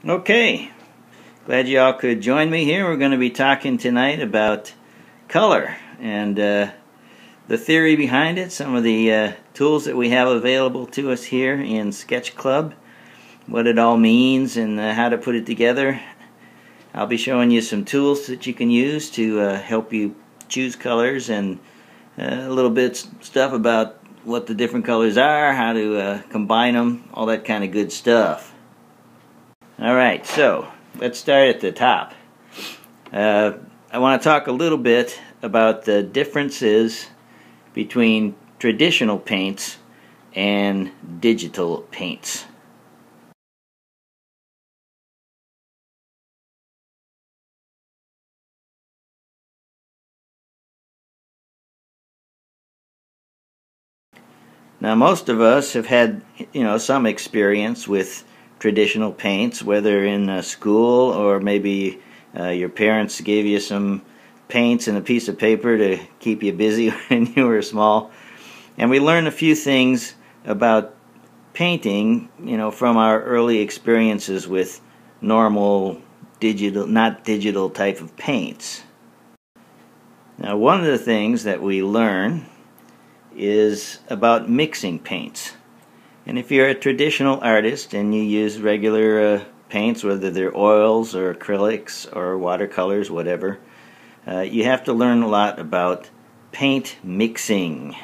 Okay, glad you all could join me here. We're going to be talking tonight about color and the theory behind it, some of the tools that we have available to us here in Sketchclub, what it all means and how to put it together. I'll be showing you some tools that you can use to help you choose colors and a little bit stuff about what the different colors are, how to combine them, all that kind of good stuff. Alright, so let's start at the top. I want to talk a little bit about the differences between traditional paints and digital paints. Now most of us have had, some experience with traditional paints, whether in school or maybe your parents gave you some paints and a piece of paper to keep you busy when you were small. And we learn a few things about painting, from our early experiences with normal digital, not digital type of paints. Now one of the things that we learn is about mixing paints. And if you're a traditional artist and you use regular paints, whether they're oils or acrylics or watercolors, whatever, you have to learn a lot about paint mixing.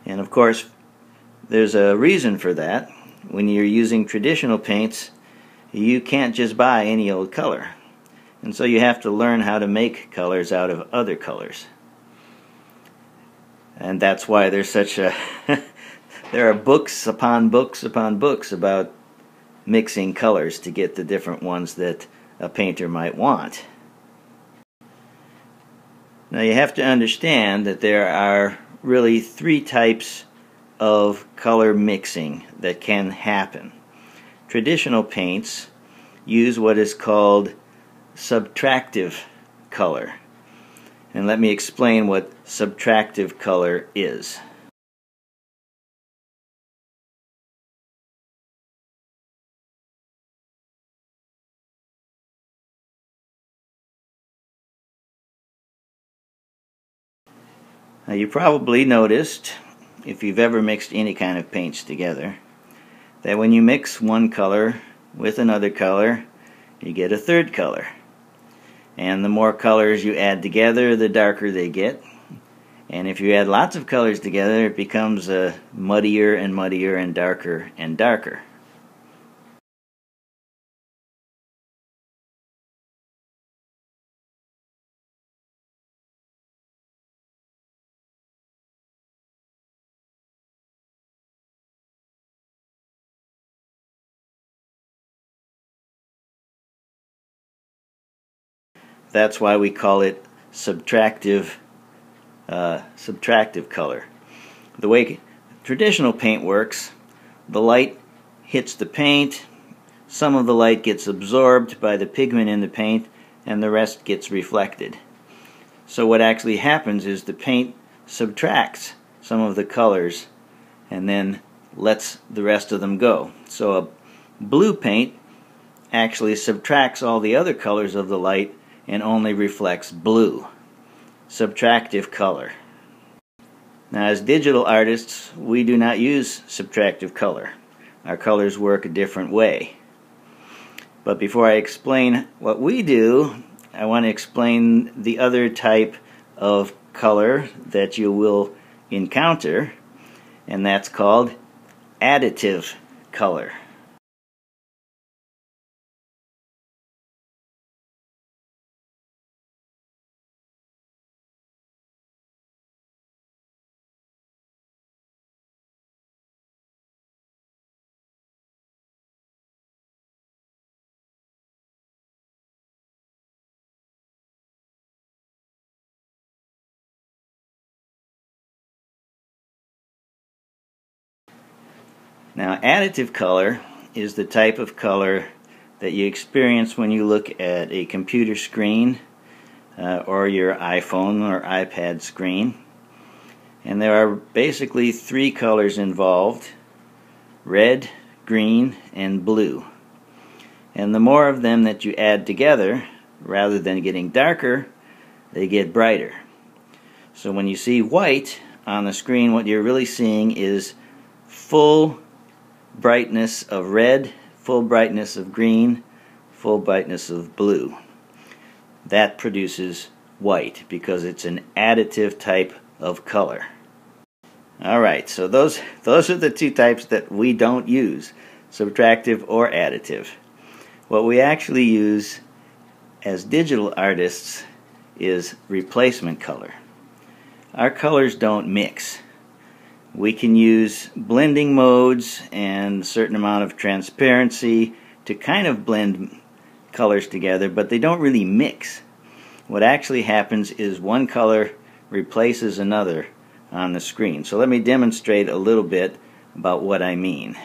And of course, there's a reason for that. When you're using traditional paints, you can't just buy any old color. And so you have to learn how to make colors out of other colors. And that's why there's such a there are books upon books upon books about mixing colors to get the different ones that a painter might want. Now you have to understand that there are really three types of color mixing that can happen. Traditional paints use what is called subtractive color. And let me explain what subtractive color is. Now you probably noticed, if you've ever mixed any kind of paints together, that when you mix one color with another color, you get a third color. And the more colors you add together, the darker they get. And if you add lots of colors together, it becomes muddier and muddier and darker and darker. That's why we call it subtractive color. The way traditional paint works, the light hits the paint, some of the light gets absorbed by the pigment in the paint, and the rest gets reflected. So what actually happens is the paint subtracts some of the colors and then lets the rest of them go. So a blue paint actually subtracts all the other colors of the light and only reflects blue. Subtractive color. Now as digital artists, we do not use subtractive color. Our colors work a different way. But before I explain what we do, I want to explain the other type of color that you will encounter, and that's called additive color. Now additive color is the type of color that you experience when you look at a computer screen or your iPhone or iPad screen. And there are basically three colors involved: red, green, and blue. And the more of them that you add together, rather than getting darker, they get brighter. So when you see white on the screen, what you're really seeing is full brightness of red, full brightness of green, full brightness of blue. That produces white because it's an additive type of color. Alright, so those are the two types that we don't use, subtractive or additive. What we actually use as digital artists is replacement color. Our colors don't mix. We can use blending modes and a certain amount of transparency to kind of blend colors together, but they don't really mix. What actually happens is one color replaces another on the screen. So let me demonstrate a little bit about what I mean.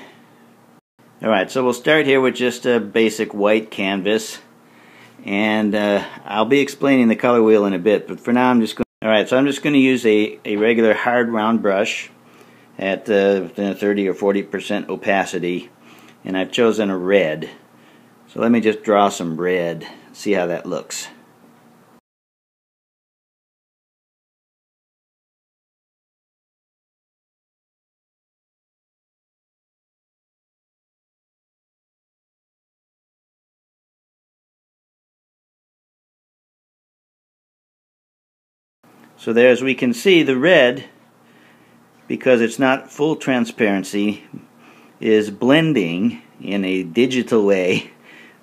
Alright, so we'll start here with just a basic white canvas, and I'll be explaining the color wheel in a bit, but for now I'm just going to use a regular hard round brush at 30 or 40% opacity, and I've chosen a red. So let me just draw some red, see how that looks. So there, as we can see, the red, because it's not full transparency, is blending in a digital way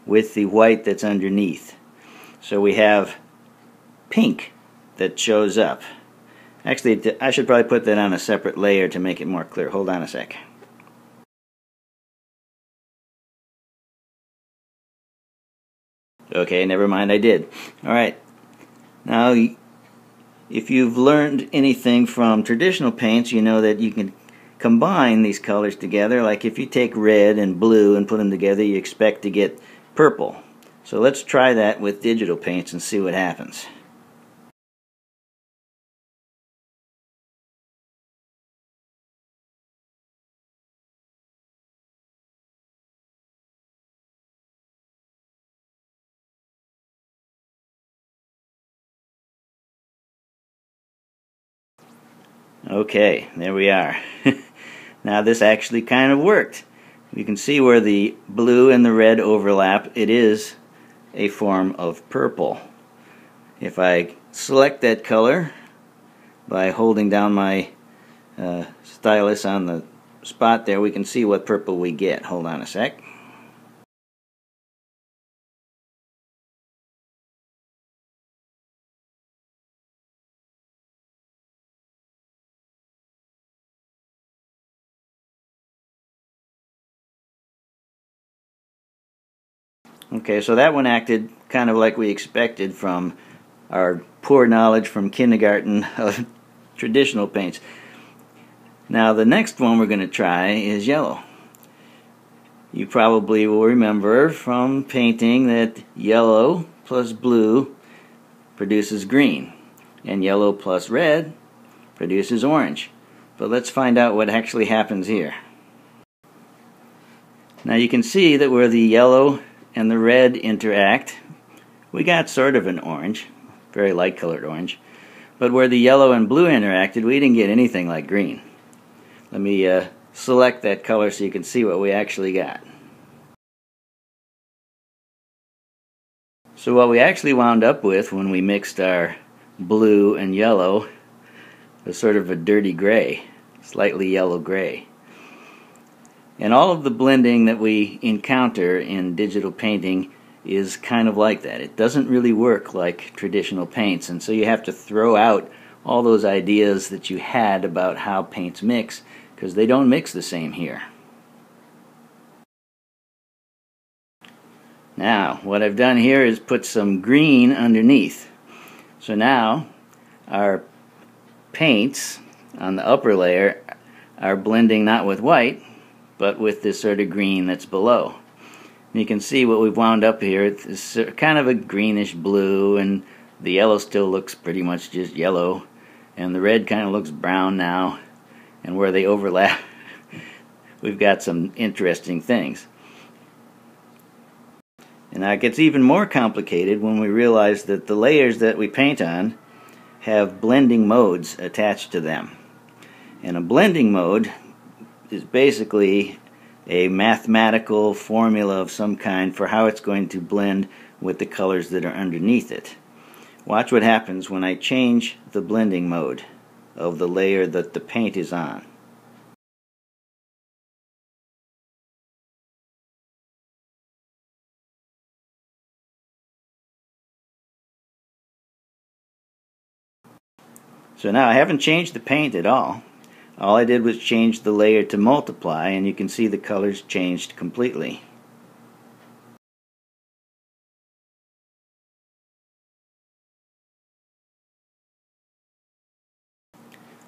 with the white that's underneath. So we have pink that shows up. Actually, I should probably put that on a separate layer to make it more clear. Hold on a sec. Okay, never mind, I did. Alright, now if you've learned anything from traditional paints, you know that you can combine these colors together. Like if you take red and blue and put them together, you expect to get purple. So let's try that with digital paints and see what happens. Okay, there we are. Now this actually kind of worked. You can see where the blue and the red overlap. It is a form of purple. If I select that color by holding down my stylus on the spot there, we can see what purple we get. Hold on a sec. Okay, so that one acted kind of like we expected from our poor knowledge from kindergarten of traditional paints. Now the next one we're going to try is yellow. You probably will remember from painting that yellow plus blue produces green, and yellow plus red produces orange. But let's find out what actually happens here. Now you can see that where the yellow and the red interact, we got sort of an orange, very light colored orange. But where the yellow and blue interacted, we didn't get anything like green. Let me select that color so you can see what we actually got. So what we actually wound up with when we mixed our blue and yellow was sort of a dirty gray, slightly yellow gray. And all of the blending that we encounter in digital painting is kind of like that. It doesn't really work like traditional paints, and so you have to throw out all those ideas that you had about how paints mix, because they don't mix the same here. Now, what I've done here is put some green underneath. So now, our paints on the upper layer are blending not with white, but with this sort of green that's below. And you can see what we've wound up here. It's kind of a greenish blue and The yellow still looks pretty much just yellow, and the red kind of looks brown now, and where they overlap we've got some interesting things. And now it gets even more complicated when we realize that the layers that we paint on have blending modes attached to them. And a blending mode is basically a mathematical formula of some kind for how it's going to blend with the colors that are underneath it. Watch what happens when I change the blending mode of the layer that the paint is on. So now I haven't changed the paint at all. All I did was change the layer to multiply, and you can see the colors changed completely.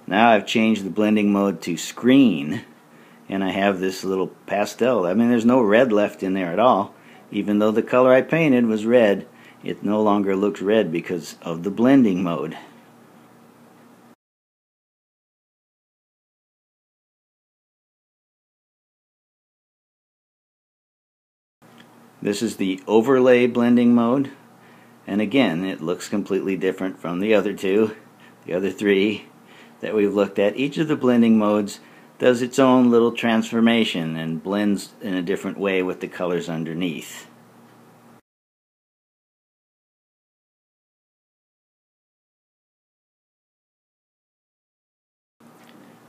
Now I've changed the blending mode to screen, and I have this little pastel. I mean, there's no red left in there at all. Even though the color I painted was red, it no longer looks red because of the blending mode. This is the overlay blending mode, and again it looks completely different from the other two, the other three that we've looked at. Each of the blending modes does its own little transformation and blends in a different way with the colors underneath.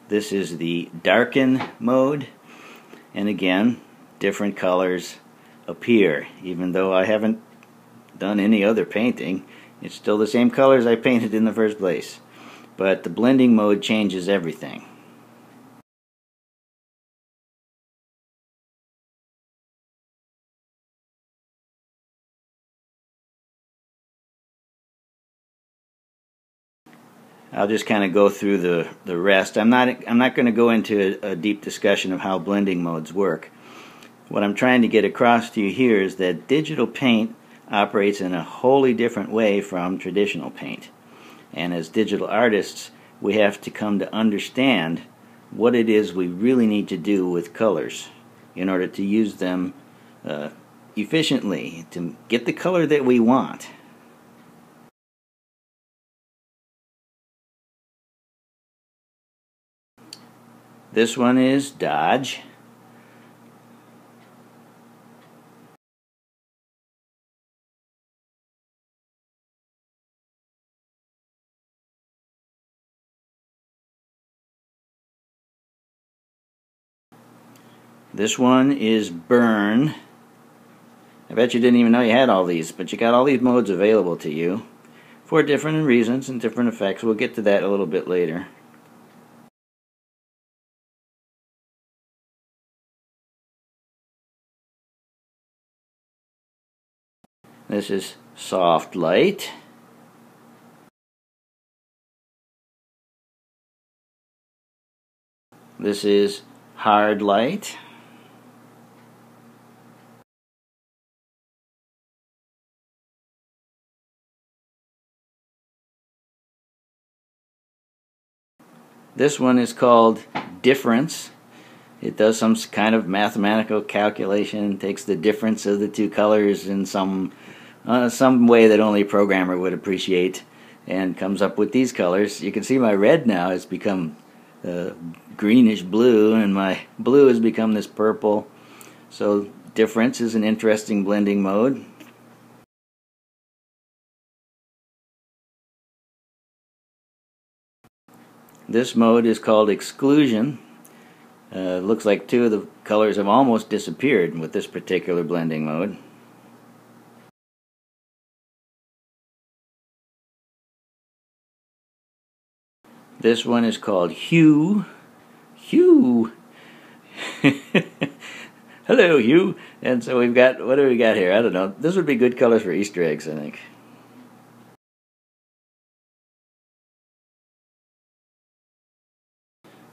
This is the darken mode, and again different colors appear. Even though I haven't done any other painting, it's still the same colors I painted in the first place, but the blending mode changes everything. I'll just kind of go through the rest. I'm not going to go into a deep discussion of how blending modes work. What I'm trying to get across to you here is that digital paint operates in a wholly different way from traditional paint. And as digital artists, we have to come to understand what it is we really need to do with colors in order to use them efficiently, to get the color that we want. This one is dodge. This one is burn. I bet you didn't even know you had all these, but you got all these modes available to you for different reasons and different effects. We'll get to that a little bit later. This is soft light. This is hard light. This one is called difference. It does some kind of mathematical calculation, takes the difference of the two colors in some way that only a programmer would appreciate, and comes up with these colors. You can see my red now has become greenish blue, and my blue has become this purple. So difference is an interesting blending mode. This mode is called exclusion. Looks like two of the colors have almost disappeared with this particular blending mode. This one is called hue. Hue. Hello, hue. And so we've got, what do we got here? I don't know. This would be good colors for Easter eggs, I think.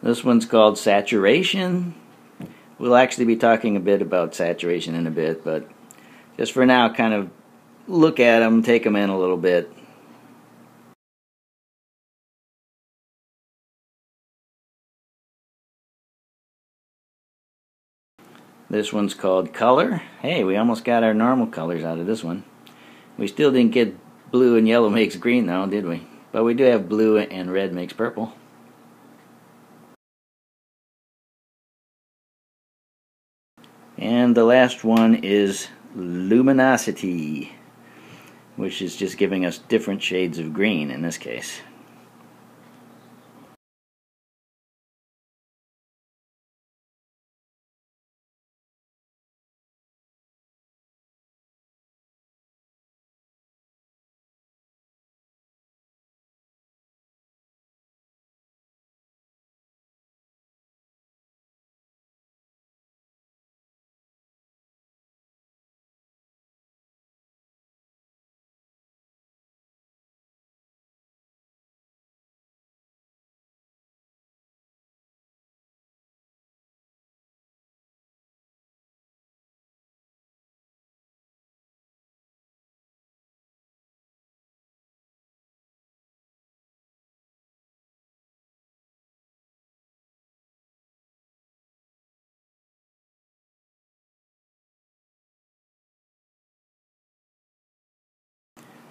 This one's called saturation. We'll actually be talking a bit about saturation in a bit, but just for now, kind of look at them, take them in a little bit. This one's called Color. Hey, we almost got our normal colors out of this one. We still didn't get blue and yellow makes green though, did we? But we do have blue and red makes purple. And the last one is Luminosity, which is just giving us different shades of green in this case.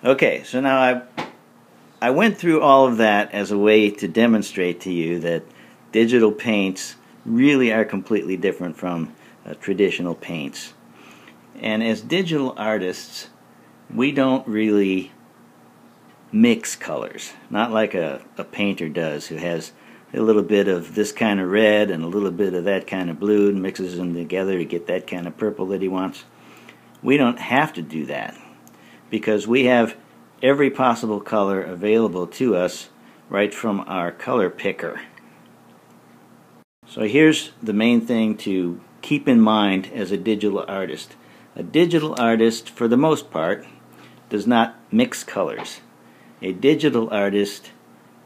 Okay, so now I went through all of that as a way to demonstrate to you that digital paints really are completely different from traditional paints. And as digital artists, we don't really mix colors, not like a painter does, who has a little bit of this kind of red and a little bit of that kind of blue and mixes them together to get that kind of purple that he wants. We don't have to do that, because we have every possible color available to us right from our color picker. So here's the main thing to keep in mind as a digital artist. A digital artist, for the most part, does not mix colors. A digital artist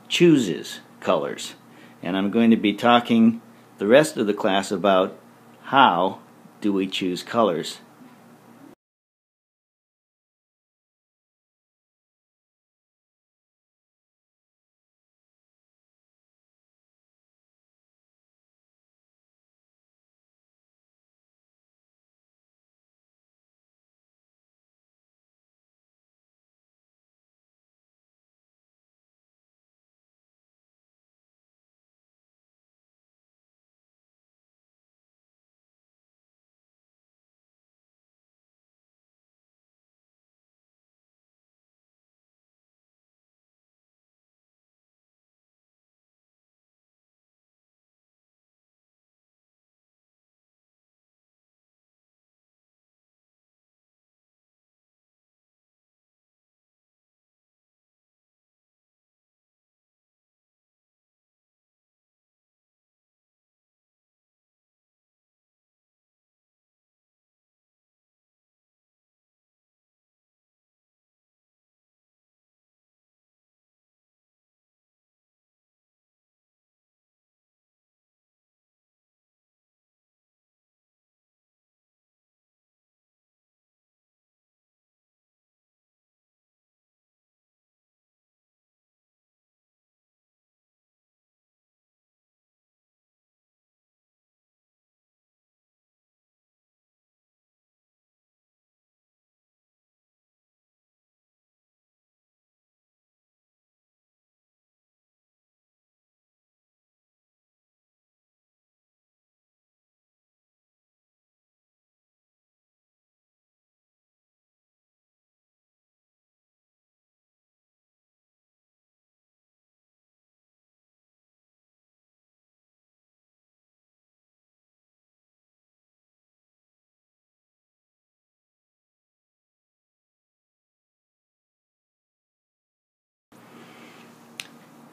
chooses colors. And I'm going to be talking the rest of the class about how do we choose colors.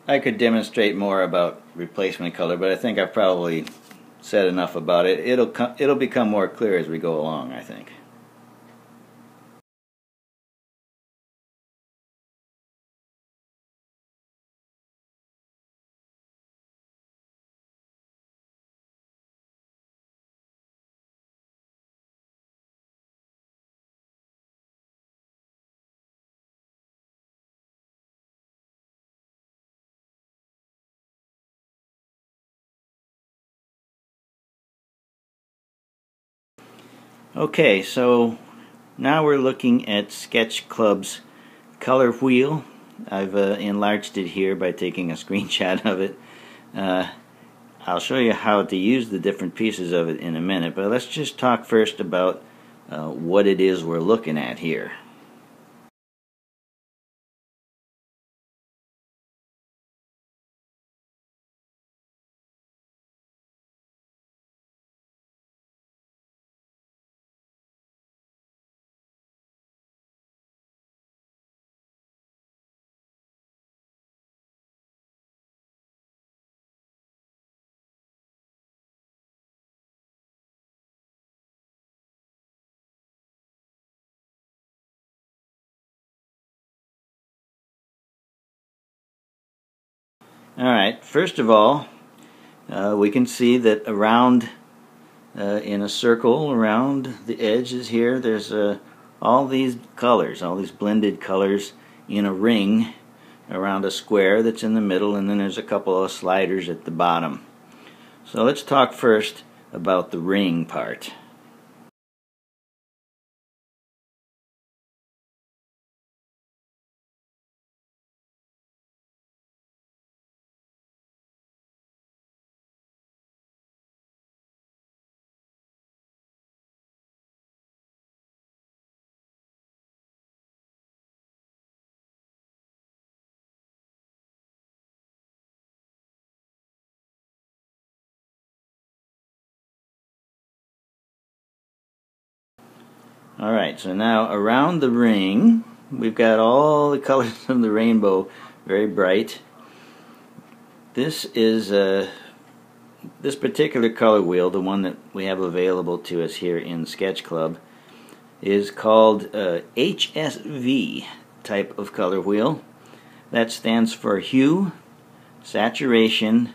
I could demonstrate more about replacement color, but I think I've probably said enough about it. It'll become more clear as we go along, I think. Okay, so now we're looking at Sketchclub's color wheel. I've enlarged it here by taking a screenshot of it. I'll show you how to use the different pieces of it in a minute, but let's just talk first about what it is we're looking at here. Alright, first of all, we can see that around in a circle around the edges here, there's all these colors, all these blended colors in a ring around a square that's in the middle, and then there's a couple of sliders at the bottom. So let's talk first about the ring part. Alright, so now around the ring we've got all the colors of the rainbow very bright. This is this particular color wheel, the one that we have available to us here in Sketchclub, is called HSV type of color wheel. That stands for hue, saturation,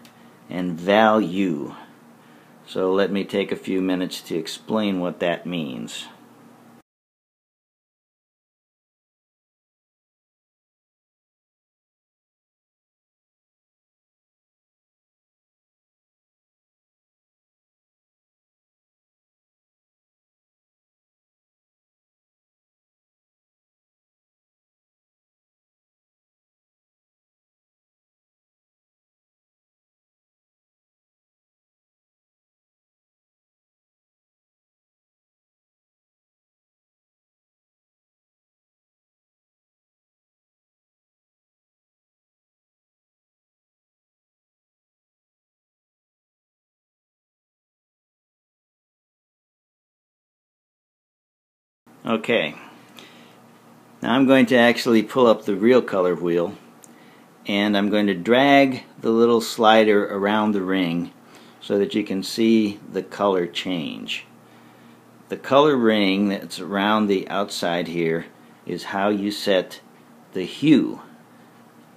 and value. So let me take a few minutes to explain what that means. Okay, now I'm going to actually pull up the real color wheel, and I'm going to drag the little slider around the ring so that you can see the color change. The color ring that's around the outside here is how you set the hue.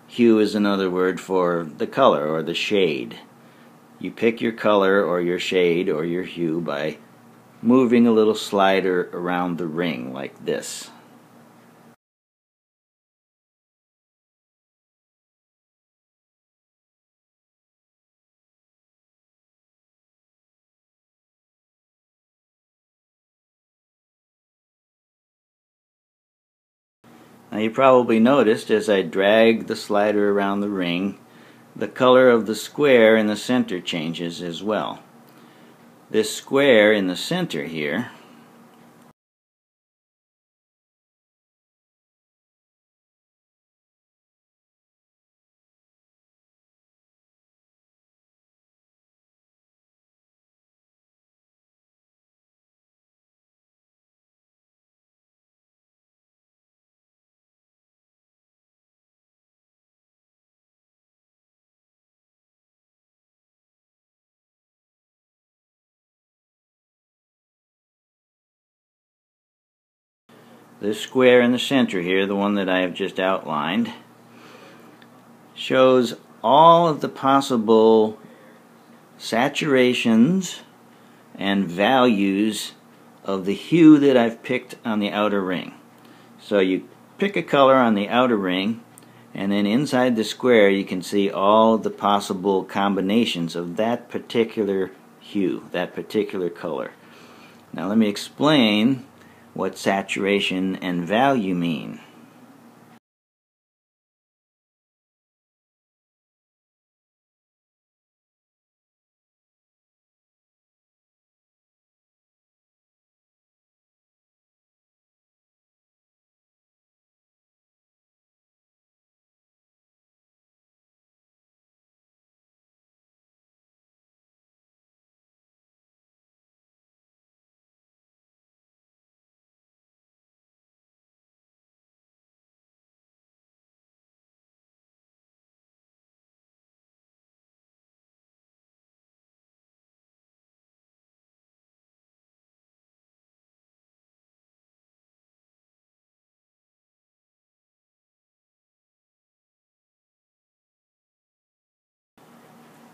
Hue is another word for the color or the shade. You pick your color or your shade or your hue by moving a little slider around the ring like this. Now you probably noticed as I drag the slider around the ring, the color of the square in the center changes as well. This square in the center here this square in the center here, the one that I have just outlined, shows all of the possible saturations and values of the hue that I've picked on the outer ring. So you pick a color on the outer ring, and then inside the square you can see all the possible combinations of that particular hue, that particular color. Now let me explain what saturation and value mean.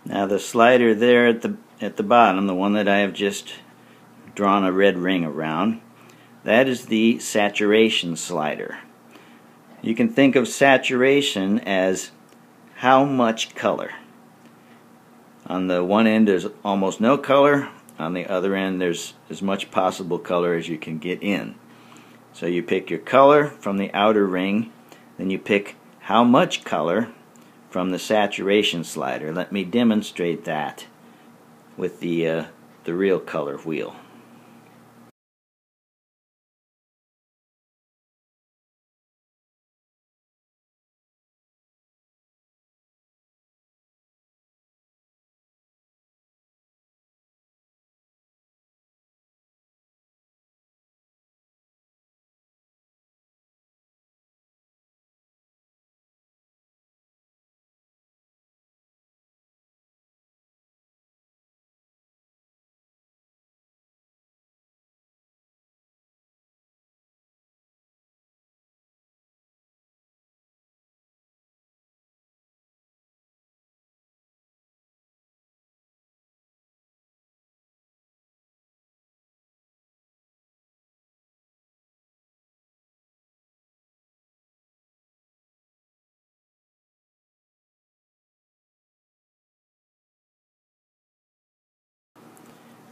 Now the slider there at the bottom, the one that I have just drawn a red ring around, that is the saturation slider. You can think of saturation as how much color. On the one end there's almost no color, on the other end there's as much possible color as you can get in. So you pick your color from the outer ring, then you pick how much color from the saturation slider. Let me demonstrate that with the real color wheel.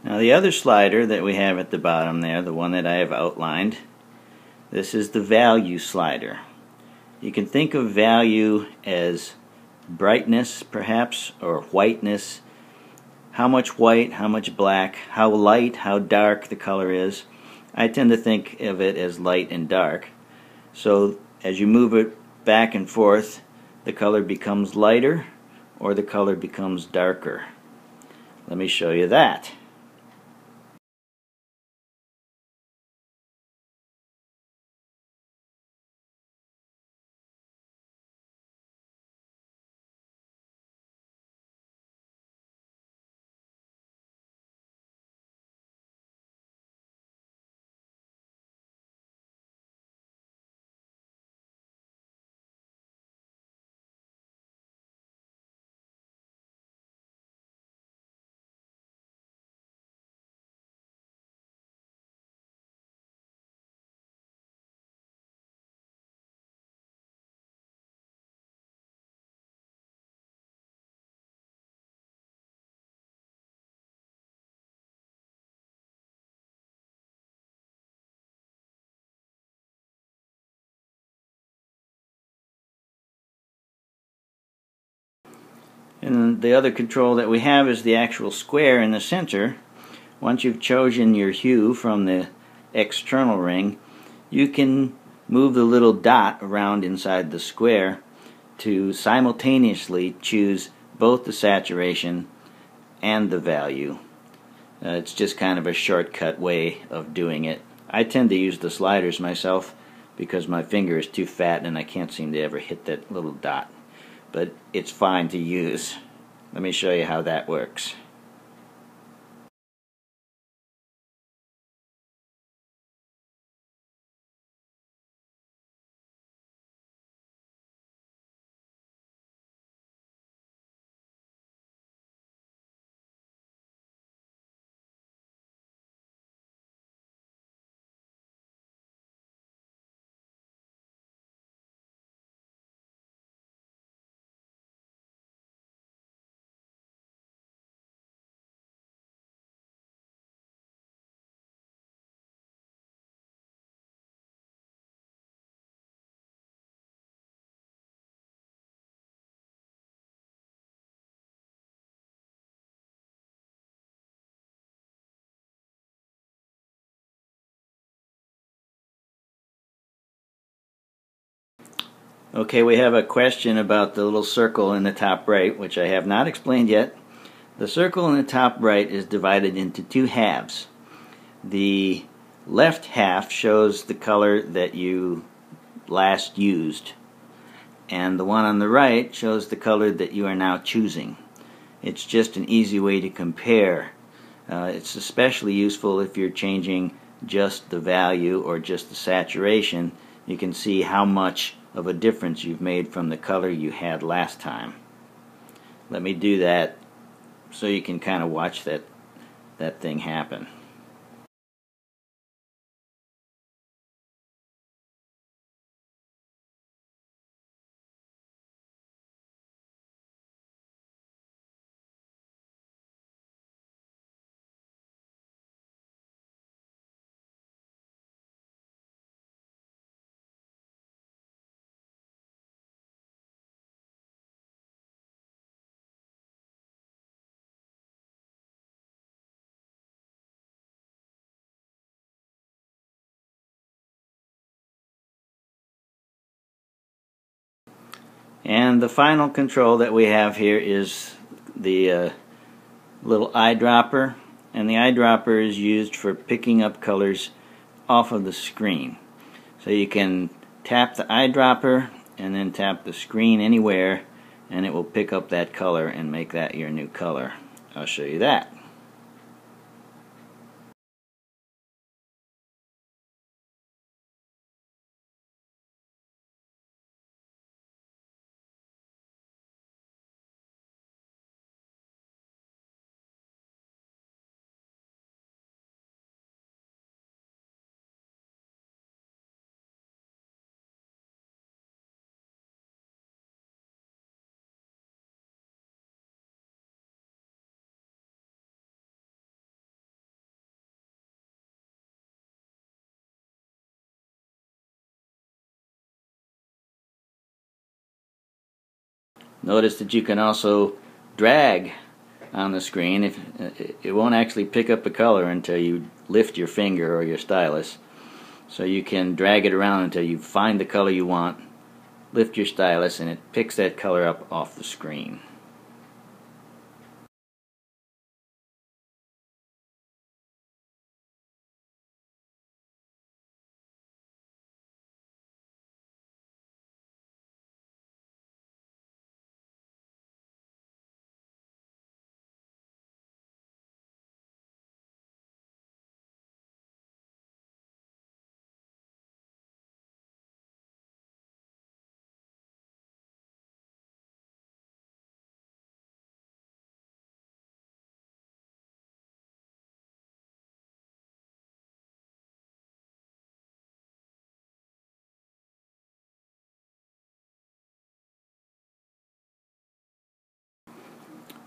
Now the other slider that we have at the bottom there, the one that I have outlined, this is the value slider. You can think of value as brightness perhaps, or whiteness. How much white, how much black, how light, how dark the color is. I tend to think of it as light and dark. So as you move it back and forth, the color becomes lighter or the color becomes darker. Let me show you that. And the other control that we have is the actual square in the center. Once you've chosen your hue from the external ring, you can move the little dot around inside the square to simultaneously choose both the saturation and the value. It's just kind of a shortcut way of doing it. I tend to use the sliders myself because my finger is too fat and I can't seem to ever hit that little dot. But it's fine to use. Let me show you how that works. Okay, we have a question about the little circle in the top right, which I have not explained yet. The circle in the top right is divided into two halves. The left half shows the color that you last used, and the one on the right shows the color that you are now choosing. It's just an easy way to compare. It's especially useful if you're changing just the value or just the saturation. You can see how much of a difference you've made from the color you had last time. Let me do that so you can kind of watch that thing happen. And the final control that we have here is the little eyedropper, and the eyedropper is used for picking up colors off of the screen. So you can tap the eyedropper and then tap the screen anywhere, and it will pick up that color and make that your new color. I'll show you that. Notice that you can also drag on the screen. It won't actually pick up a color until you lift your finger or your stylus. So you can drag it around until you find the color you want, lift your stylus, and it picks that color up off the screen.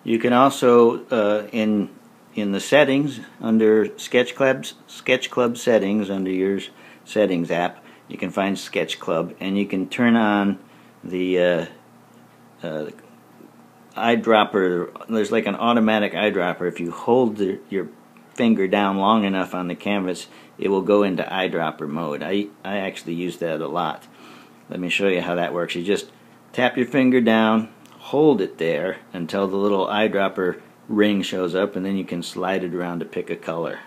You can also, in the settings, under Sketchclub settings, under your settings app, you can find Sketchclub, and you can turn on the eyedropper. There's like an automatic eyedropper. If you hold your finger down long enough on the canvas, it will go into eyedropper mode. I actually use that a lot. Let me show you how that works. You just tap your finger down, hold it there until the little eyedropper ring shows up, and then you can slide it around to pick a color.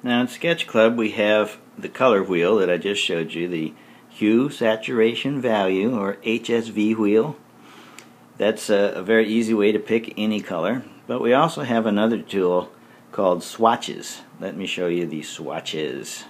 Now in Sketchclub we have the color wheel that I just showed you, the hue saturation value, or HSV wheel. That's a very easy way to pick any color. But we also have another tool called swatches. Let me show you the swatches.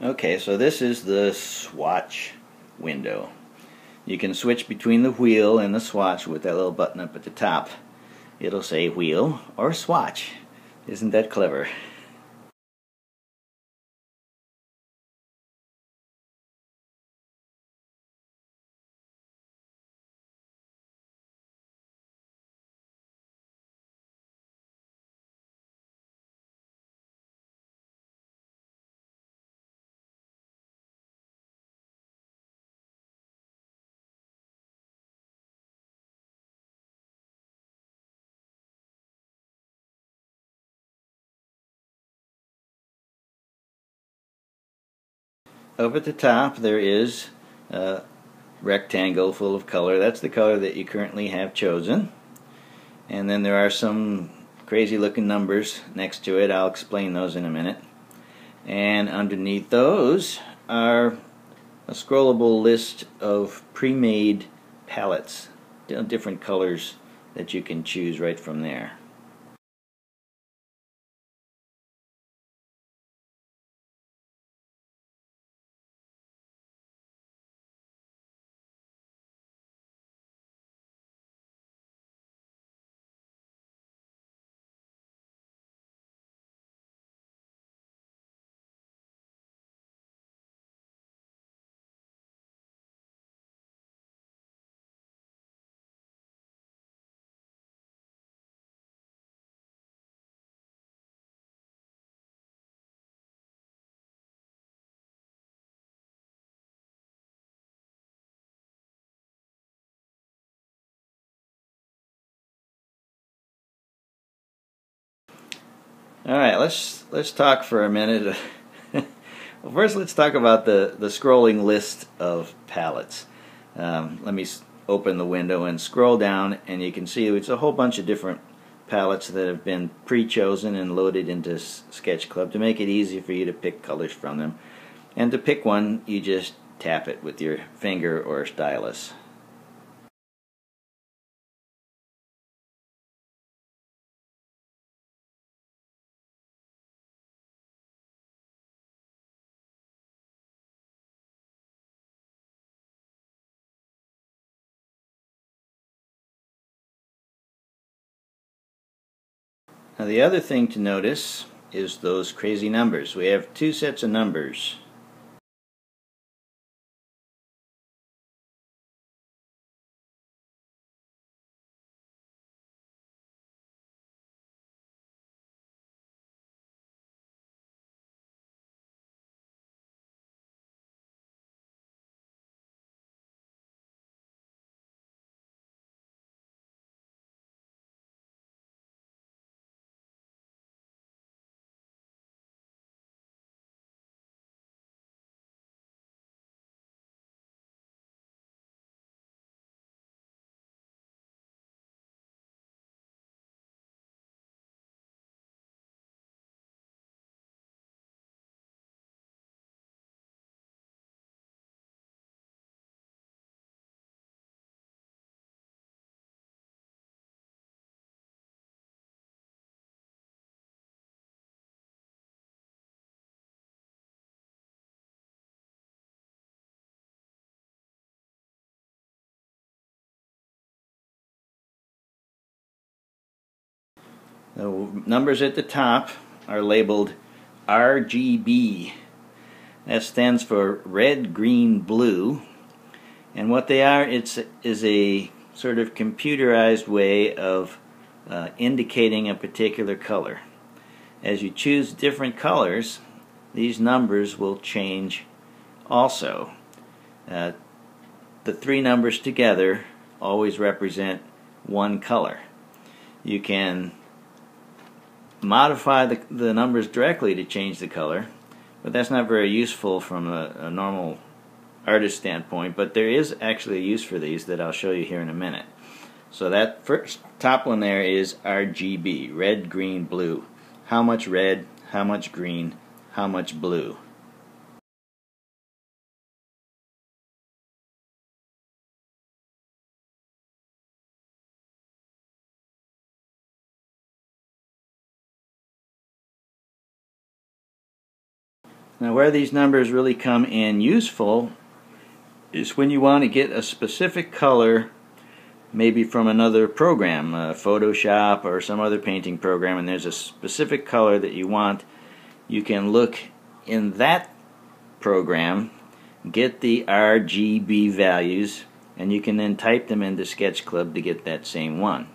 Okay, so this is the swatch window. You can switch between the wheel and the swatch with that little button up at the top. It'll say wheel or swatch. Isn't that clever? Up at the top there is a rectangle full of color. That's the color that you currently have chosen. And then there are some crazy looking numbers next to it. I'll explain those in a minute. And underneath those are a scrollable list of pre-made palettes, different colors that you can choose right from there. Alright, let's talk for a minute. Well, first let's talk about the scrolling list of palettes. Let me open the window and scroll down, and you can see it's a whole bunch of different palettes that have been pre-chosen and loaded into Sketchclub to make it easy for you to pick colors from them. And to pick one, you just tap it with your finger or stylus. Now the other thing to notice is those crazy numbers. We have two sets of numbers. The numbers at the top are labeled RGB. That stands for red, green, blue. And what they are, is a sort of computerized way of indicating a particular color. As you choose different colors, these numbers will change also. The three numbers together always represent one color. You can modify the numbers directly to change the color, but that's not very useful from a normal artist standpoint, but there is actually a use for these that I'll show you here in a minute. So that first top one there is RGB, red, green, blue. How much red, how much green, how much blue. Now where these numbers really come in useful is when you want to get a specific color, maybe from another program, Photoshop or some other painting program, and there's a specific color that you want. You can look in that program, get the RGB values, and you can then type them into Sketchclub to get that same one.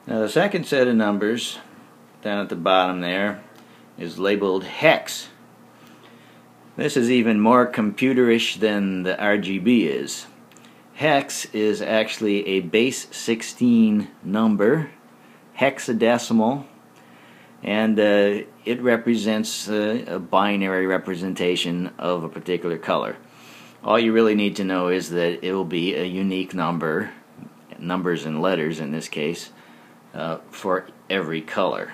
Now the second set of numbers down at the bottom there is labeled hex. This is even more computerish than the RGB is. Hex is actually a base 16 number, hexadecimal, and it represents a binary representation of a particular color. All you really need to know is that it will be a unique number, numbers and letters in this case, for every color.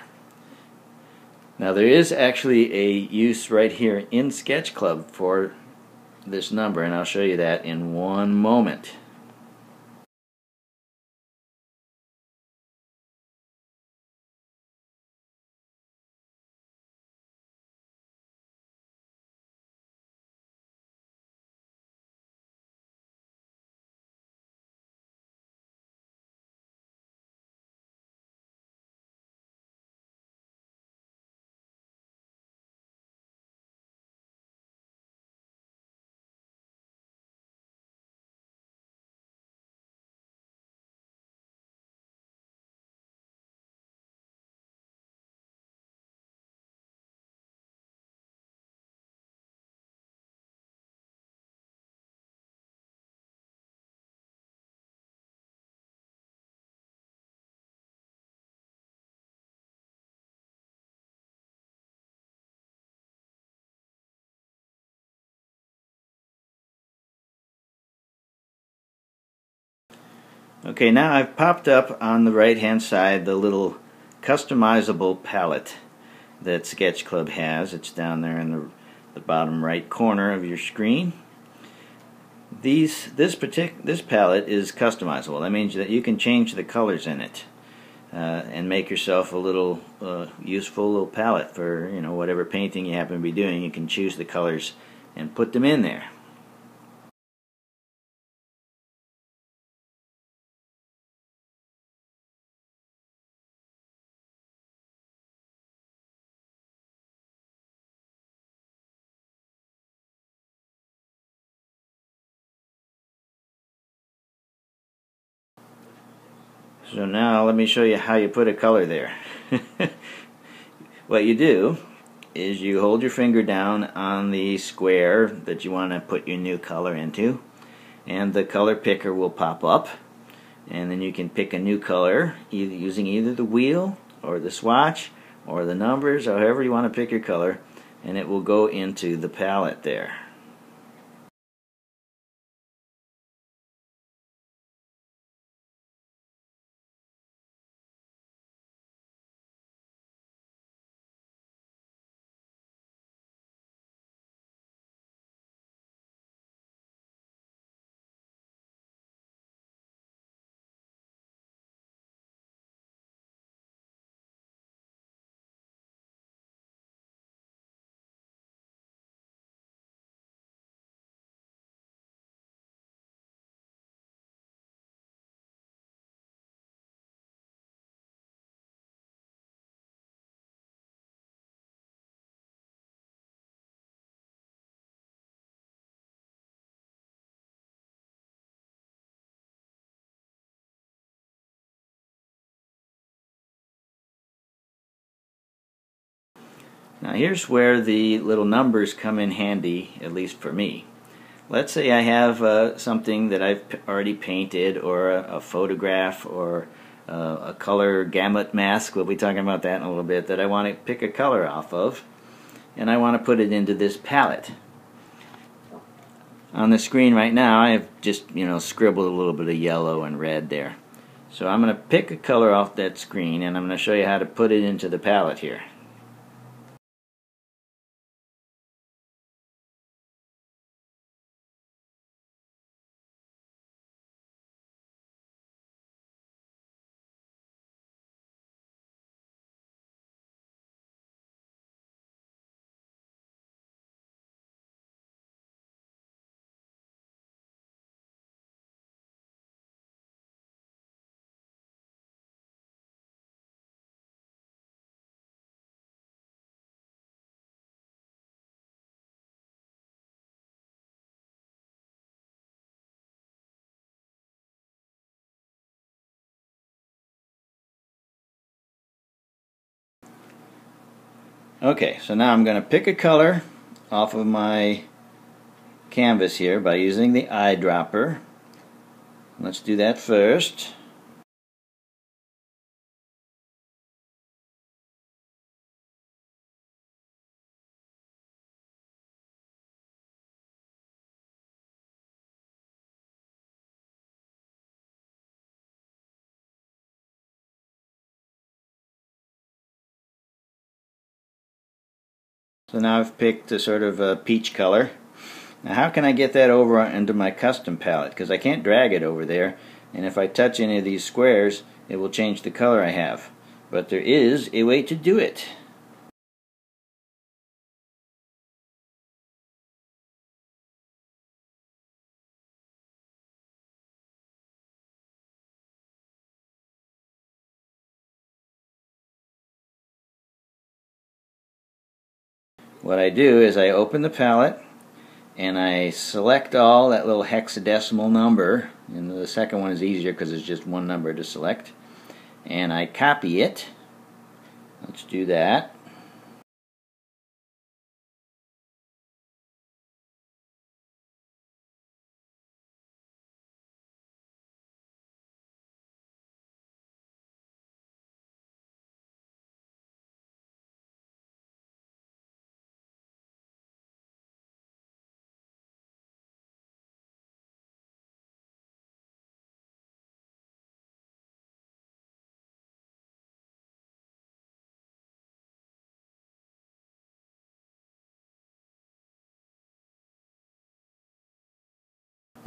Now there is actually a use right here in Sketchclub for this number, and I'll show you that in one moment. Okay, now I've popped up on the right hand side the little customizable palette that Sketchclub has. It's down there in the bottom right corner of your screen. This palette is customizable. That means that you can change the colors in it and make yourself a little useful little palette for whatever painting you happen to be doing. You can choose the colors and put them in there. So now let me show you how you put a color there. What you do is you hold your finger down on the square that you want to put your new color into, and the color picker will pop up, and then you can pick a new color using either the wheel or the swatch or the numbers, however you want to pick your color, and it will go into the palette there. Now here's where the little numbers come in handy, at least for me. Let's say I have something that I've already painted, or a photograph, or a color gamut mask. We'll be talking about that in a little bit, that I want to pick a color off of, and I want to put it into this palette. On the screen right now I've just scribbled a little bit of yellow and red there. So I'm going to pick a color off that screen, and I'm going to show you how to put it into the palette here. Okay, so now I'm going to pick a color off of my canvas here by using the eyedropper. Let's do that first. So now I've picked a sort of a peach color. Now how can I get that over into my custom palette? Because I can't drag it over there, and if I touch any of these squares it will change the color I have. But there is a way to do it. What I do is I open the palette and I select all, that little hexadecimal number, and the second one is easier because it's just one number to select, and I copy it. Let's do that.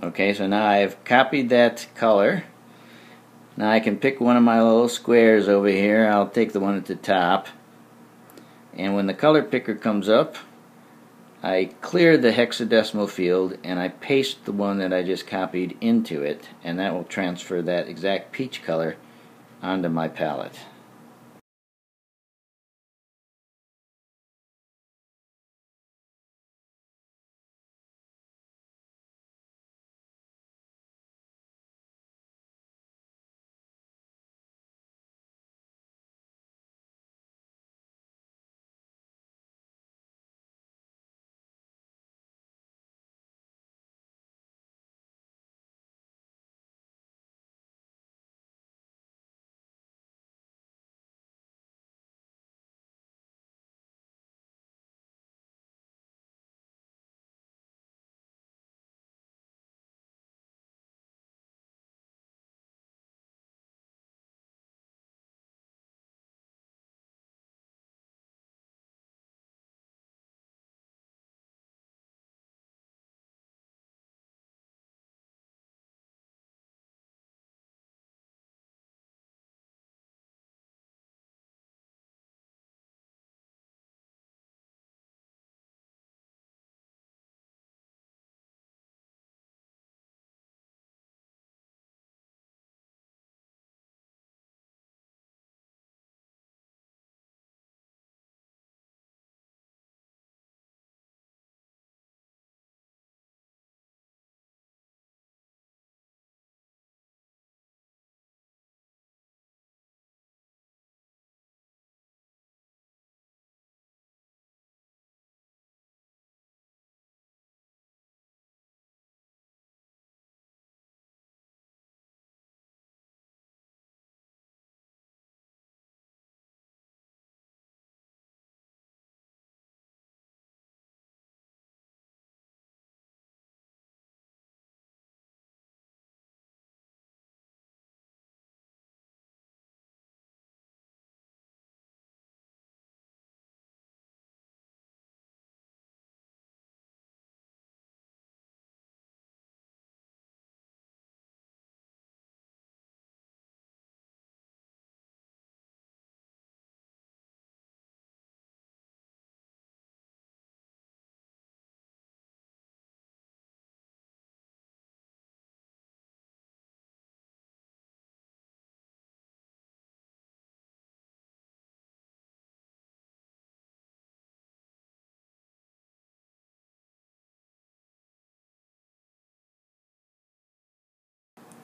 Okay, so now I've copied that color. Now I can pick one of my little squares over here. I'll take the one at the top, and when the color picker comes up I clear the hexadecimal field and I paste the one that I just copied into it, and that will transfer that exact peach color onto my palette.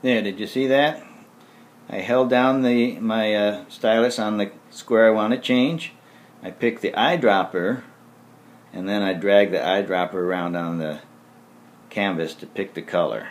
There, did you see that? I held down my stylus on the square I want to change. I picked the eyedropper, and then I drag the eyedropper around on the canvas to pick the color.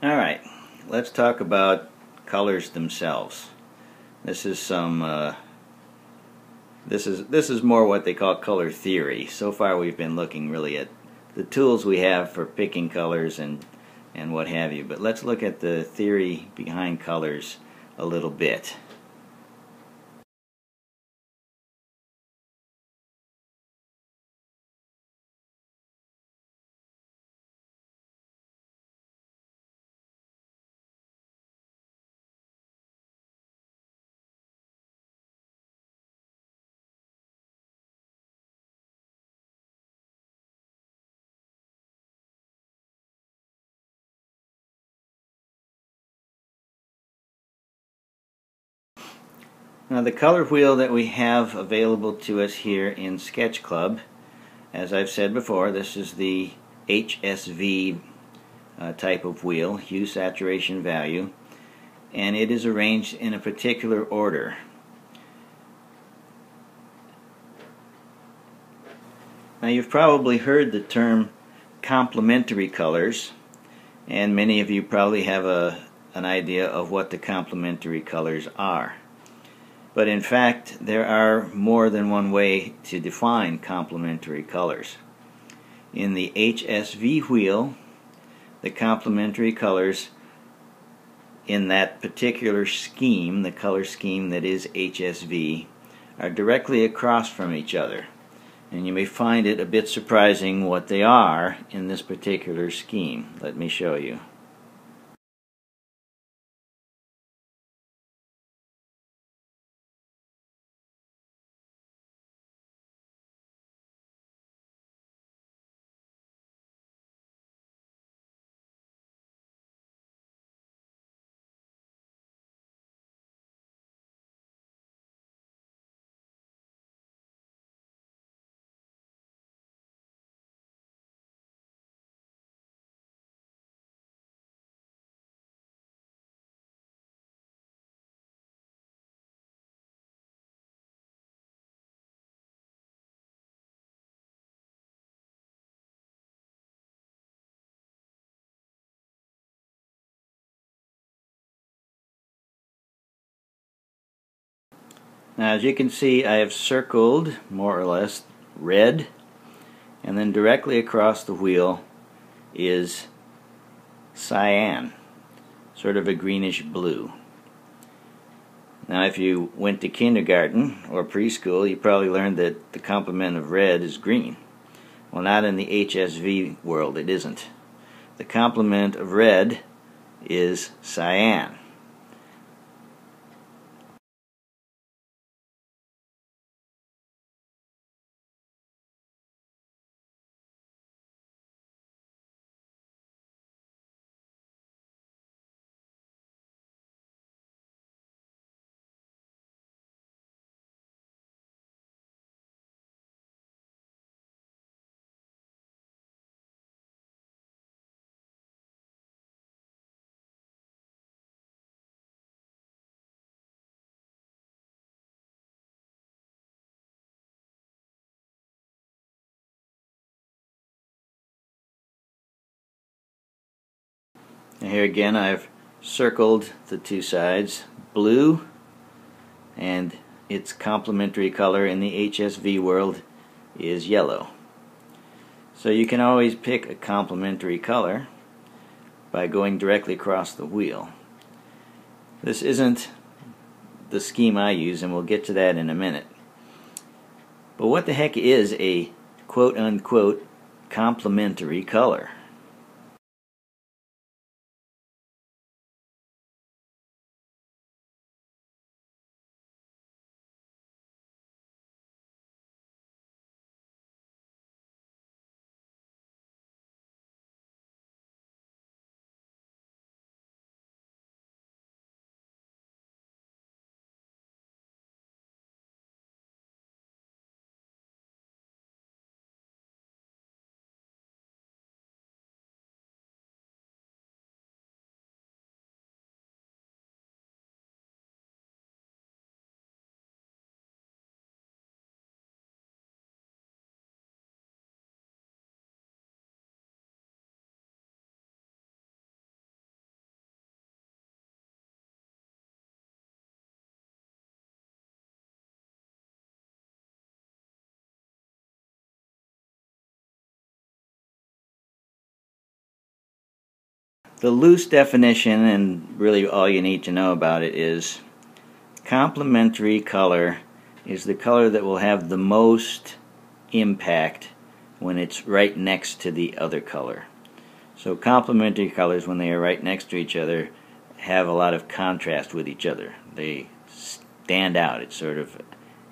Alright, let's talk about colors themselves. This is more what they call color theory. So far we've been looking really at the tools we have for picking colors and what have you. But let's look at the theory behind colors a little bit. Now the color wheel that we have available to us here in Sketchclub, as I've said before, this is the HSV type of wheel, hue, saturation, value, and it is arranged in a particular order. Now you've probably heard the term complementary colors, and many of you probably have an idea of what the complementary colors are. But in fact, there are more than one way to define complementary colors. In the HSV wheel, the complementary colors in that particular scheme, the color scheme that is HSV, are directly across from each other. And you may find it a bit surprising what they are in this particular scheme. Let me show you. Now as you can see, I have circled more or less red, and then directly across the wheel is cyan, sort of a greenish blue. Now if you went to kindergarten or preschool, you probably learned that the complement of red is green. Well, not in the HSV world, it isn't. The complement of red is cyan. And here again I've circled the two sides, blue, and its complementary color in the HSV world is yellow. So you can always pick a complementary color by going directly across the wheel. This isn't the scheme I use, and we'll get to that in a minute. But what the heck is a quote-unquote complementary color? The loose definition, and really all you need to know about it, is complementary color is the color that will have the most impact when it's right next to the other color. So complementary colors, when they are right next to each other, have a lot of contrast with each other. They stand out. It sort of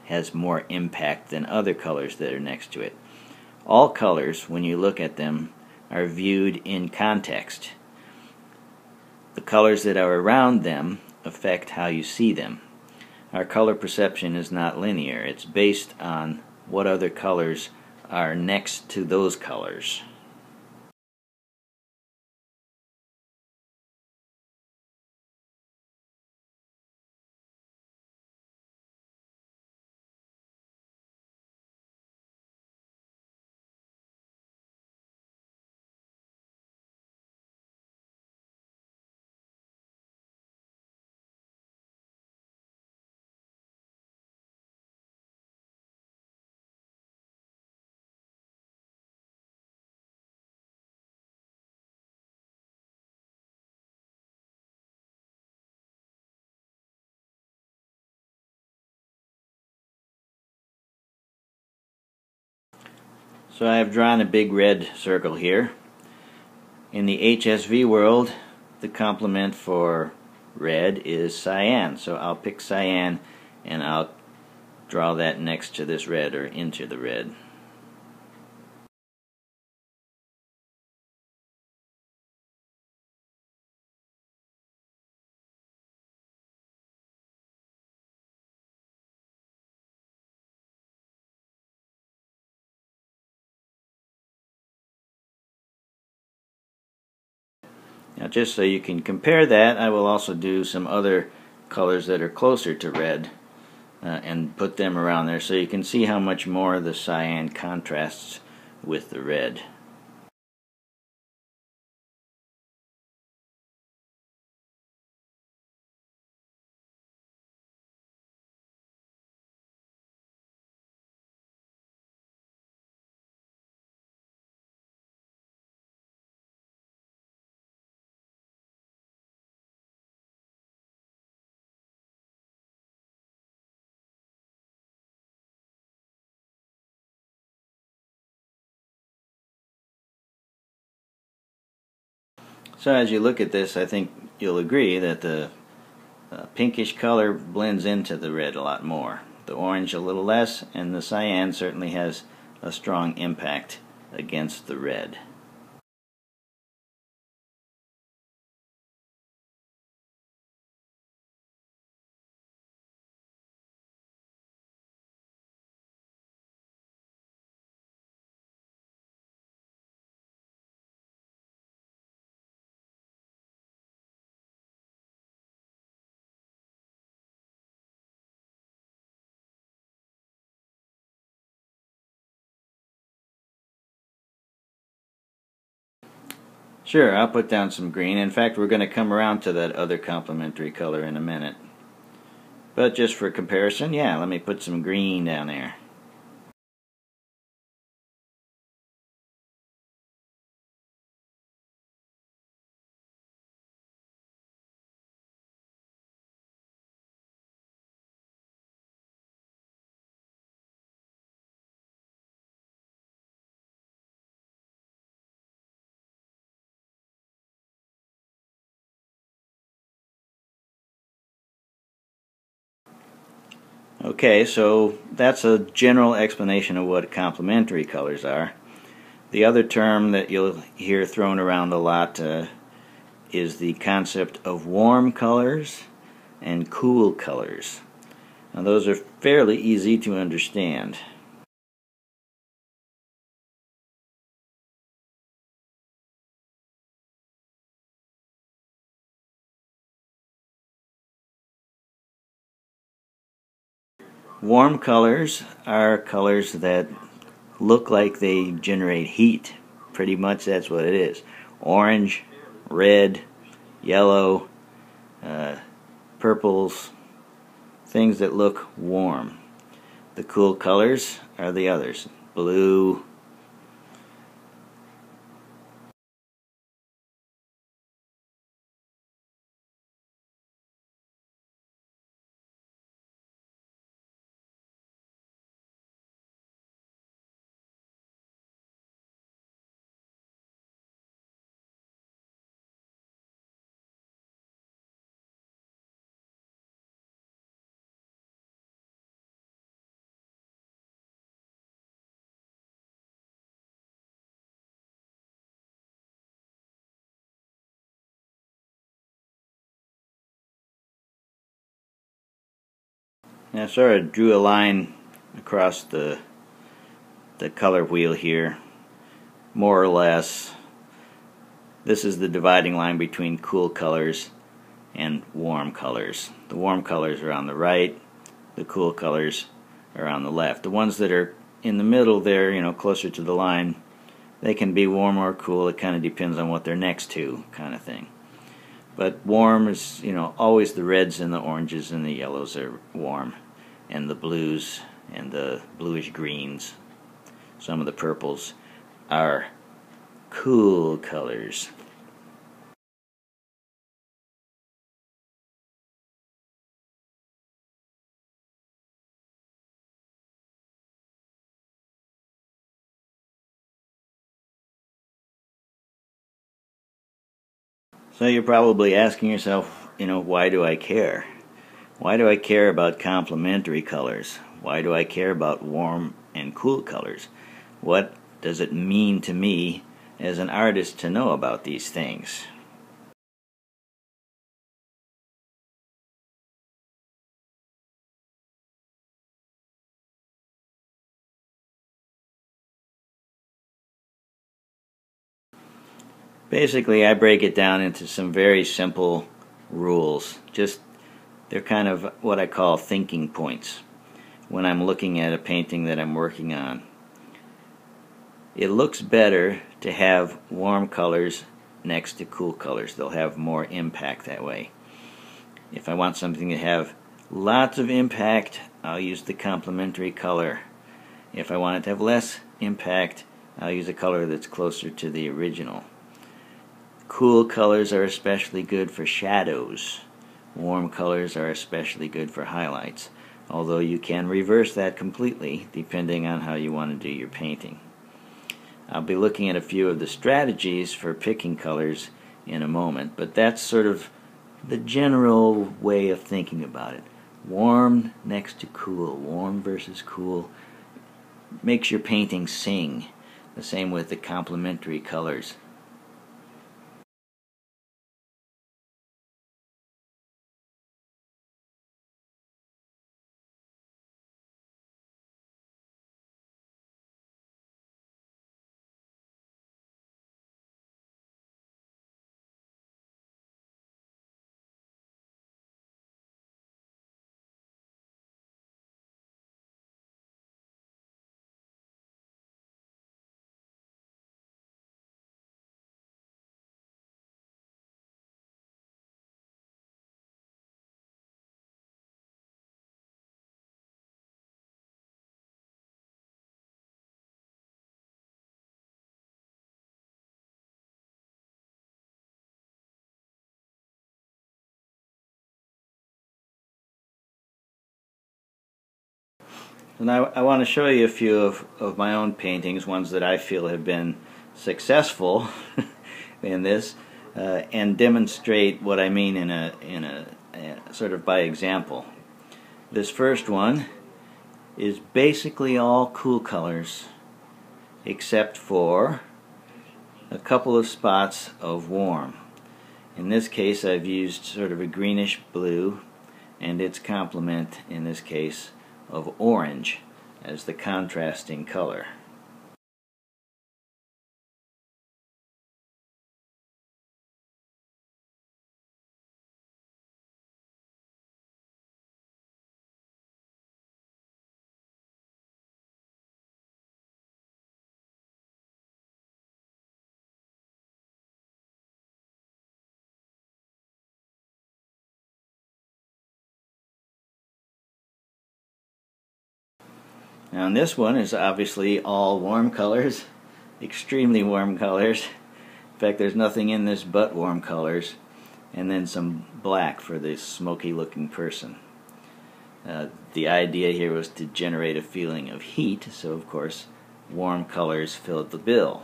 has more impact than other colors that are next to it. All colors, when you look at them, are viewed in context. The colors that are around them affect how you see them. Our color perception is not linear. It's based on what other colors are next to those colors. So I have drawn a big red circle here. In the HSV world, the complement for red is cyan. So I'll pick cyan and I'll draw that next to this red, or into the red. Now, just so you can compare that, I will also do some other colors that are closer to red and put them around there so you can see how much more the cyan contrasts with the red. So as you look at this, I think you'll agree that the pinkish color blends into the red a lot more. The orange a little less, and the cyan certainly has a strong impact against the red. Sure, I'll put down some green. In fact, we're going to come around to that other complementary color in a minute. But just for comparison, yeah, let me put some green down there. Okay, so that's a general explanation of what complementary colors are. The other term that you'll hear thrown around a lot is the concept of warm colors and cool colors. Now those are fairly easy to understand. Warm colors are colors that look like they generate heat. Pretty much that's what it is. Orange, red, yellow, purples, things that look warm. The cool colors are the others. Blue, now I sort of drew a line across the color wheel here, more or less. This is the dividing line between cool colors and warm colors. The warm colors are on the right, the cool colors are on the left. The ones that are in the middle there, you know, closer to the line, they can be warm or cool. It kind of depends on what they're next to, kind of thing. But warm is, you know, always the reds and the oranges and the yellows are warm, and the blues and the bluish greens, some of the purples, are cool colors. So you're probably asking yourself, you know, why do I care? Why do I care about complementary colors? Why do I care about warm and cool colors? What does it mean to me as an artist to know about these things? Basically, I break it down into some very simple rules. They're kind of what I call thinking points when I'm looking at a painting that I'm working on. It looks better to have warm colors next to cool colors. They'll have more impact that way. If I want something to have lots of impact, I'll use the complementary color. If I want it to have less impact, I'll use a color that's closer to the original. Cool colors are especially good for shadows. Warm colors are especially good for highlights, although you can reverse that completely depending on how you want to do your painting. I'll be looking at a few of the strategies for picking colors in a moment, but that's sort of the general way of thinking about it. Warm next to cool, warm versus cool, makes your painting sing. The same with the complementary colors. And I want to show you a few of my own paintings, ones that I feel have been successful in this, and demonstrate what I mean in a sort of by example. This first one is basically all cool colors except for a couple of spots of warm. In this case I've used sort of a greenish blue and its complement in this case of orange as the contrasting color. Now this one is obviously all warm colors, extremely warm colors. In fact, there's nothing in this but warm colors, and then some black for this smoky looking person. The idea here was to generate a feeling of heat, so of course warm colors filled the bill.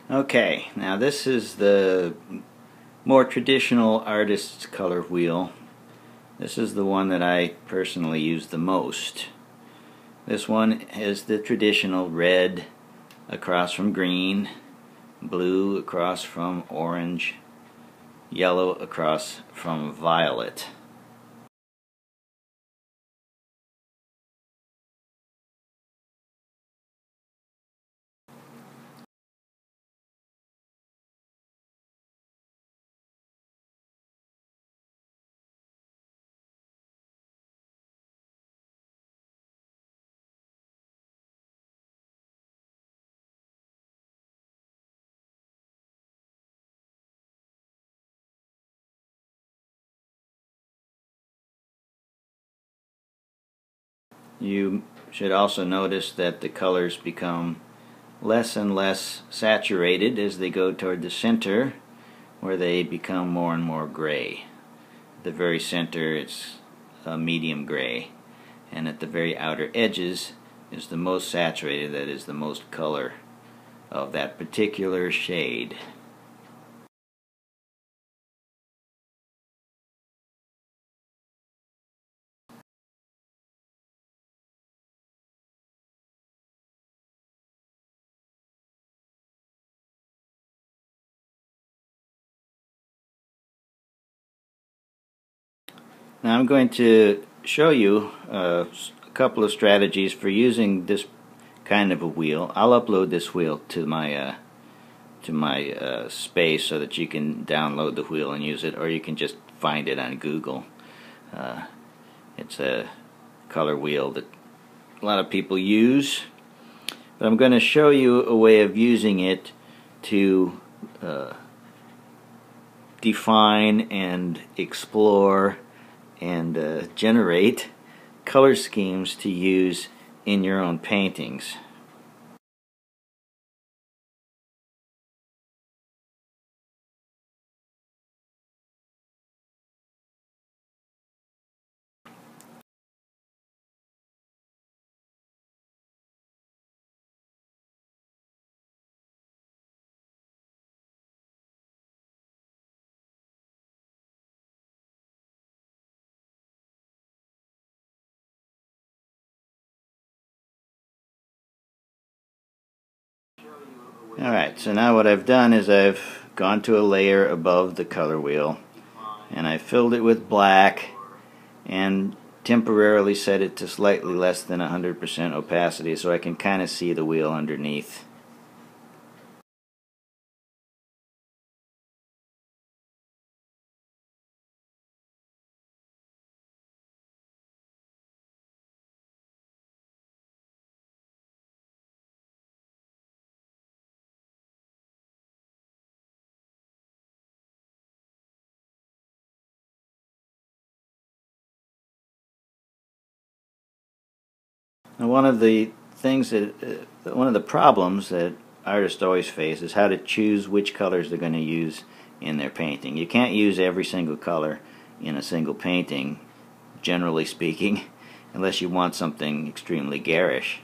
Okay, now this is the more traditional artist's color wheel. This is the one that I personally use the most. This one is the traditional red across from green, blue across from orange, yellow across from violet. You should also notice that the colors become less and less saturated as they go toward the center, where they become more and more gray. At the very center it's a medium gray, and at the very outer edges is the most saturated, that is the most color of that particular shade. Now I'm going to show you a couple of strategies for using this kind of a wheel. I'll upload this wheel to my space so that you can download the wheel and use it, or you can just find it on Google. It's a color wheel that a lot of people use, but I'm going to show you a way of using it to define and explore and generate color schemes to use in your own paintings. Alright, so now what I've done is I've gone to a layer above the color wheel and I filled it with black and temporarily set it to slightly less than 100% opacity so I can kind of see the wheel underneath. Now one of the problems that artists always face is how to choose which colors they're going to use in their painting. You can't use every single color in a single painting, generally speaking, unless you want something extremely garish.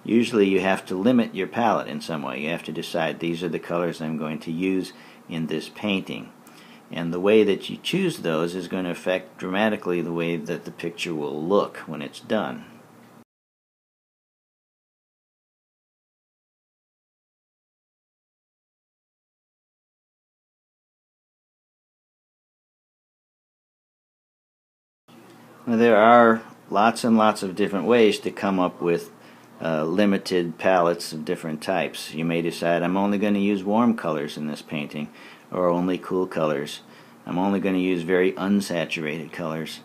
Usually you have to limit your palette in some way. You have to decide these are the colors I'm going to use in this painting. And the way that you choose those is going to affect dramatically the way that the picture will look when it's done. Now, there are lots and lots of different ways to come up with limited palettes of different types. You may decide I'm only going to use warm colors in this painting, or only cool colors. I'm only going to use very unsaturated colors.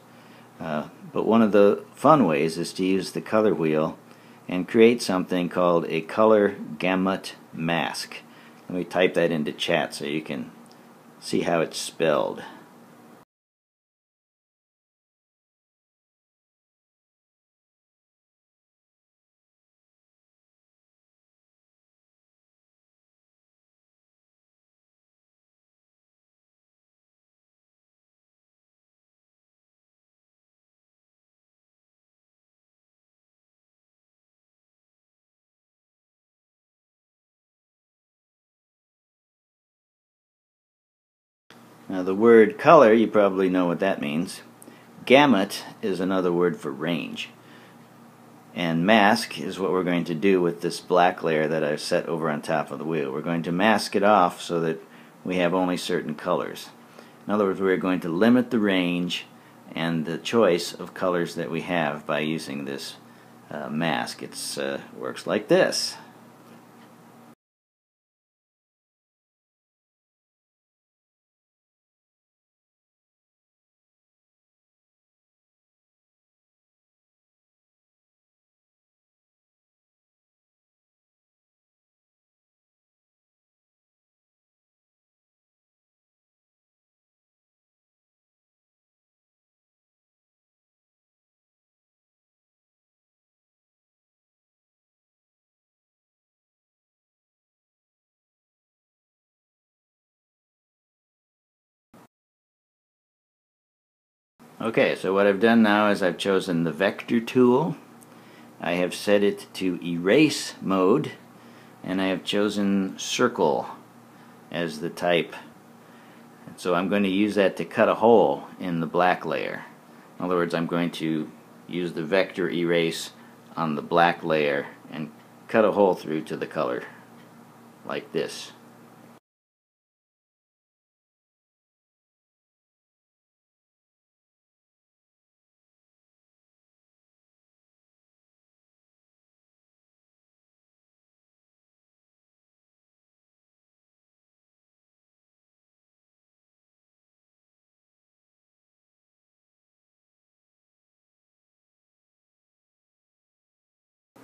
But one of the fun ways is to use the color wheel and create something called a color gamut mask. Let me type that into chat so you can see how it's spelled. Now the word color, you probably know what that means. Gamut is another word for range. And mask is what we're going to do with this black layer that I've set over on top of the wheel. We're going to mask it off so that we have only certain colors. In other words, we're going to limit the range and the choice of colors that we have by using this mask. It works like this. Okay, so what I've done now is I've chosen the vector tool, I have set it to erase mode, and I have chosen circle as the type. And so I'm going to use that to cut a hole in the black layer. In other words, I'm going to use the vector erase on the black layer and cut a hole through to the color like this.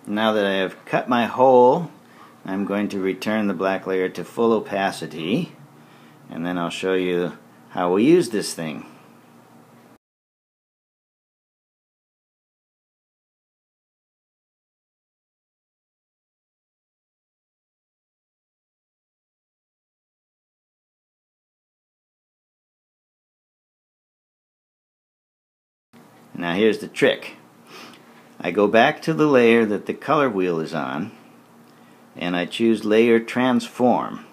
Now that I have cut my hole, I'm going to return the black layer to full opacity, and then I'll show you how we use this thing. Now here's the trick. I go back to the layer that the color wheel is on, and I choose Layer Transform.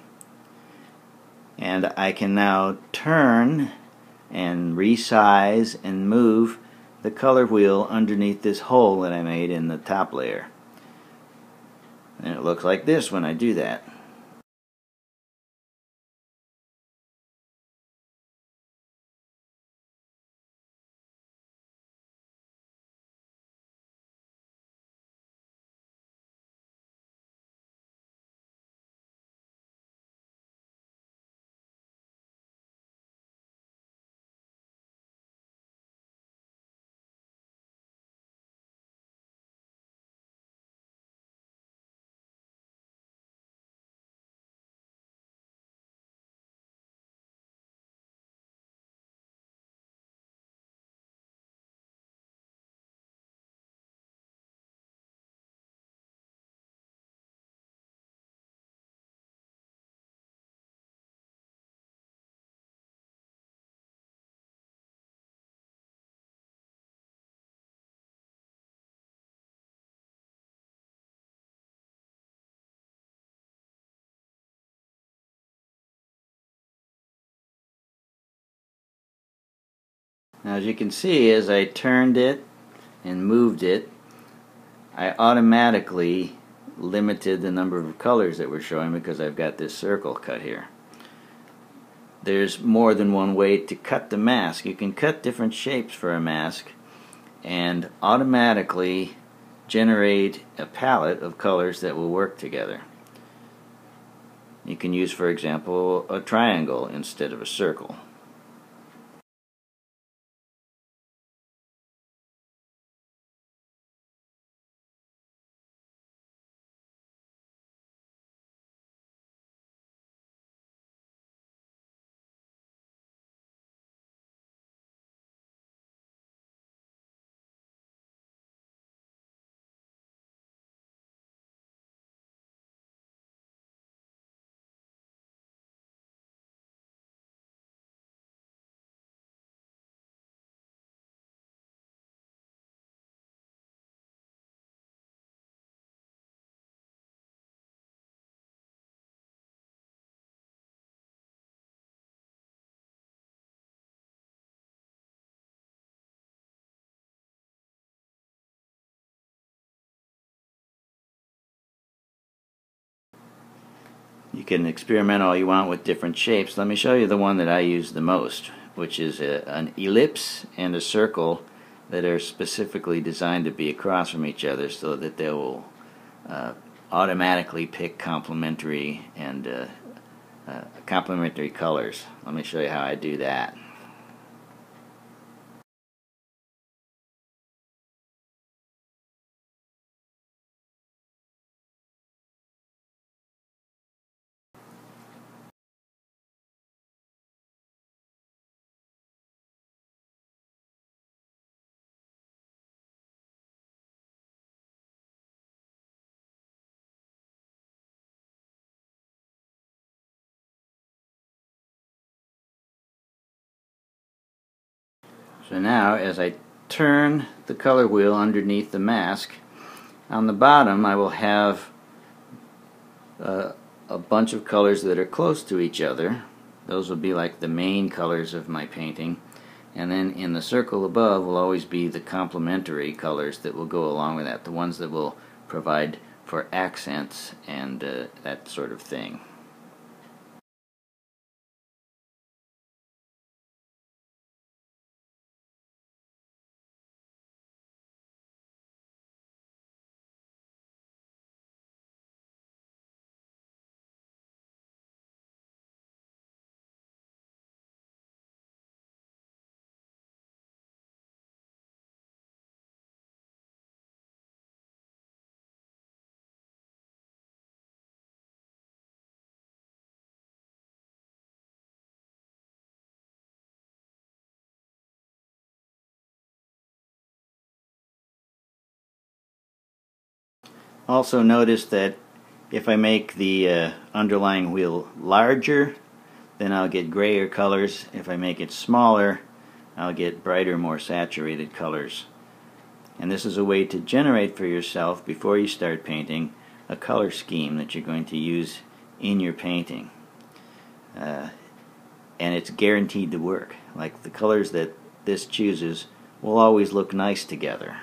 And I can now turn and resize and move the color wheel underneath this hole that I made in the top layer. And it looks like this when I do that. Now, as you can see, as I turned it and moved it, I automatically limited the number of colors that we're showing because I've got this circle cut here. There's more than one way to cut the mask. You can cut different shapes for a mask and automatically generate a palette of colors that will work together. You can use, for example, a triangle instead of a circle. You can experiment all you want with different shapes. Let me show you the one that I use the most, which is an ellipse and a circle that are specifically designed to be across from each other so that they will automatically pick complementary and complementary colors. Let me show you how I do that. So now, as I turn the color wheel underneath the mask, On the bottom I will have a bunch of colors that are close to each other. Those will be like the main colors of my painting. And then in the circle above will always be the complementary colors that will go along with that, the ones that will provide for accents and that sort of thing. Also notice that if I make the underlying wheel larger, then I'll get grayer colors. If I make it smaller, I'll get brighter, more saturated colors. And this is a way to generate for yourself, before you start painting, a color scheme that you're going to use in your painting. And it's guaranteed to work. Like the colors that this chooses will always look nice together.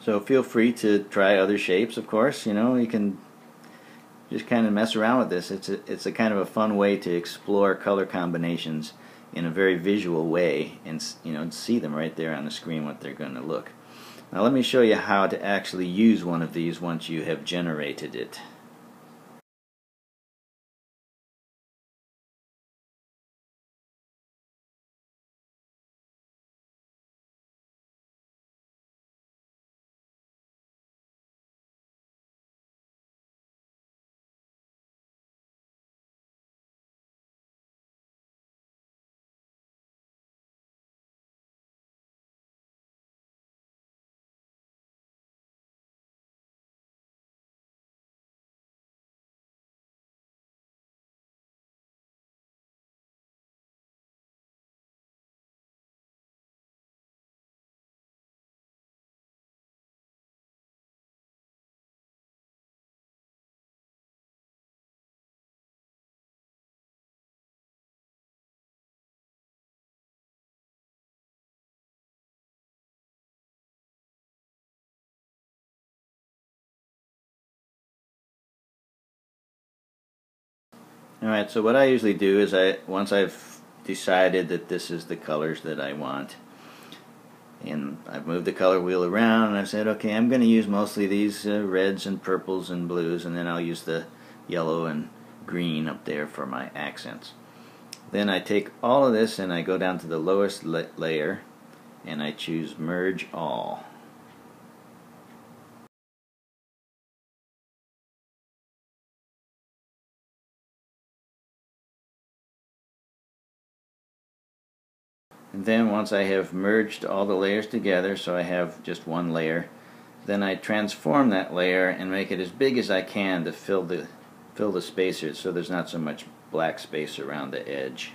So feel free to try other shapes, of course. You know, you can just kind of mess around with this. It's a kind of a fun way to explore color combinations in a very visual way, and see them right there on the screen what they're going to look. Now let me show you how to actually use one of these once you have generated it. Alright, so what I usually do is once I've decided that this is the colors that I want, and I've moved the color wheel around and I've said, okay, I'm going to use mostly these reds and purples and blues, and then I'll use the yellow and green up there for my accents. Then I take all of this and I go down to the lowest layer and I choose Merge All. And then once I have merged all the layers together, so I have just one layer, then I transform that layer and make it as big as I can to fill the spacers, so there's not so much black space around the edge.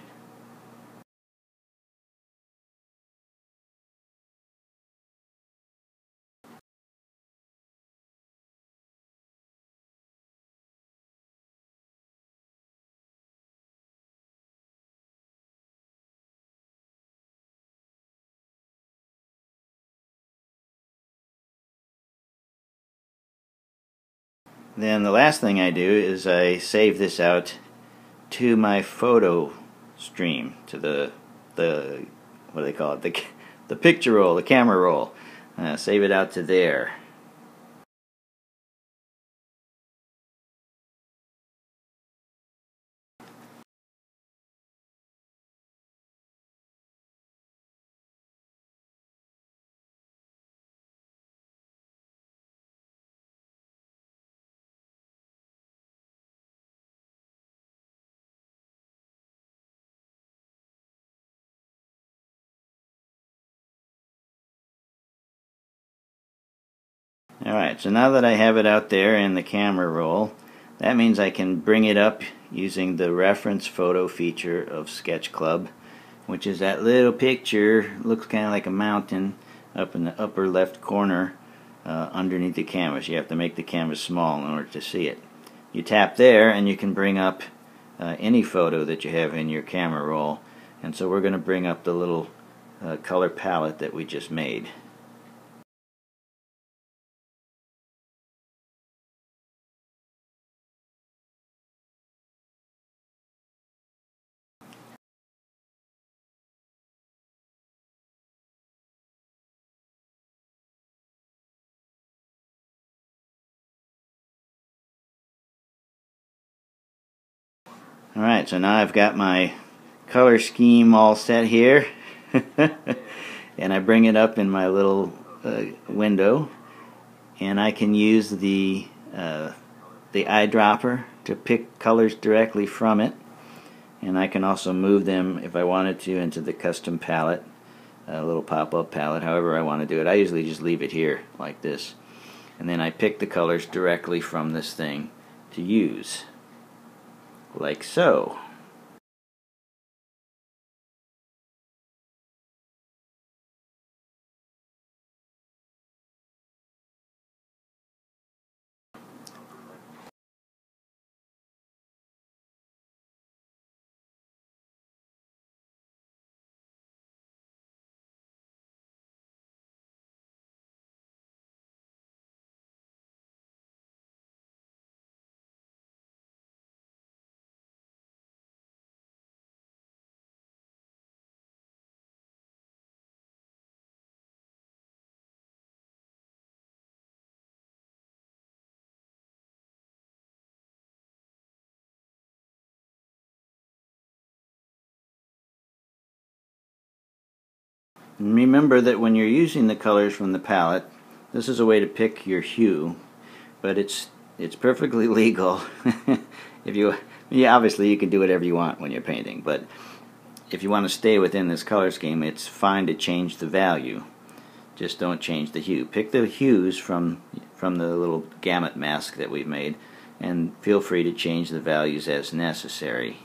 Then the last thing I do is I save this out to my photo stream, to the what do they call it, the picture roll, the camera roll. Save it out to there. Alright, so now that I have it out there in the camera roll, that means I can bring it up using the reference photo feature of Sketchclub, which is that little picture, looks kind of like a mountain up in the upper left corner underneath the canvas. You have to make the canvas small in order to see it. You tap there and you can bring up any photo that you have in your camera roll, and so we're going to bring up the little color palette that we just made. Alright, so now I've got my color scheme all set here and I bring it up in my little window, and I can use the eyedropper to pick colors directly from it, and I can also move them if I wanted to into the custom palette, a little pop-up palette, however I want to do it. I usually just leave it here like this, and then I pick the colors directly from this thing to use, like so. And remember that when you're using the colors from the palette, this is a way to pick your hue, but it's perfectly legal. Obviously you can do whatever you want when you're painting, but if you want to stay within this color scheme, it's fine to change the value. Just don't change the hue. Pick the hues from the little gamut mask that we've made, and feel free to change the values as necessary.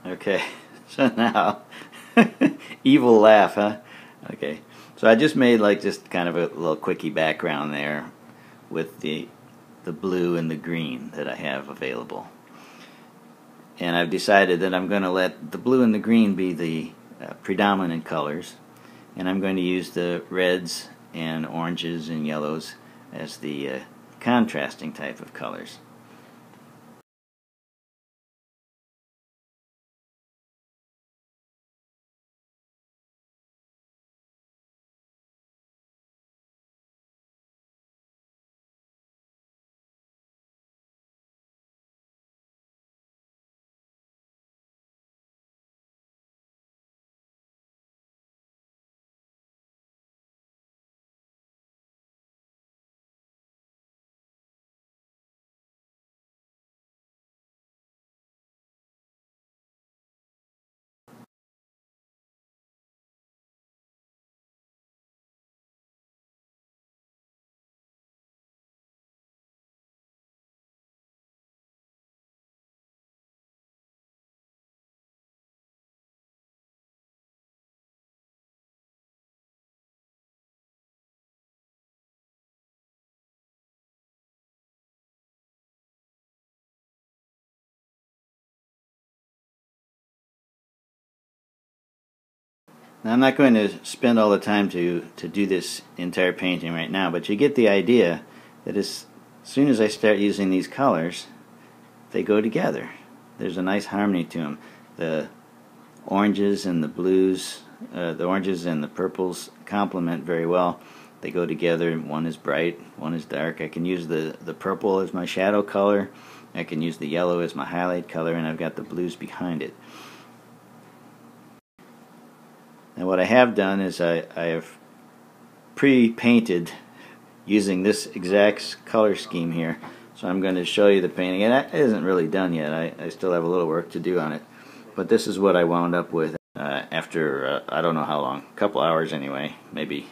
Okay, so now, evil laugh, huh? Okay, so I just made like just kind of a little quickie background there with the blue and the green that I have available. And I've decided that I'm going to let the blue and the green be the predominant colors, and I'm going to use the reds and oranges and yellows as the contrasting type of colors. Now, I'm not going to spend all the time to do this entire painting right now, but you get the idea that as soon as I start using these colors, they go together. There's a nice harmony to them. The oranges and the blues, the oranges and the purples complement very well. They go together. One is bright, one is dark. I can use the purple as my shadow color. I can use the yellow as my highlight color, and I've got the blues behind it. Now what I have done is I have pre-painted using this exact color scheme here. So I'm going to show you the painting. And that isn't really done yet. I still have a little work to do on it. But this is what I wound up with after, I don't know how long, a couple hours anyway, maybe.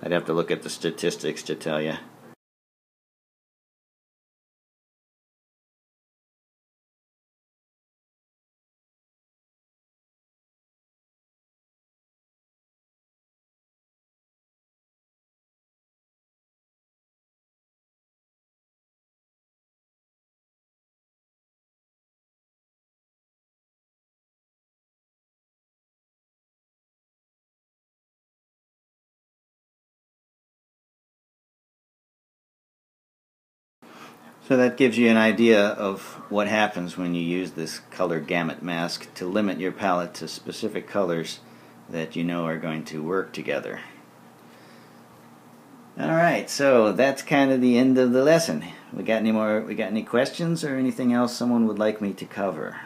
I'd have to look at the statistics to tell you. So that gives you an idea of what happens when you use this color gamut mask to limit your palette to specific colors that you know are going to work together. Alright, so that's kind of the end of the lesson. We got any questions or anything else someone would like me to cover?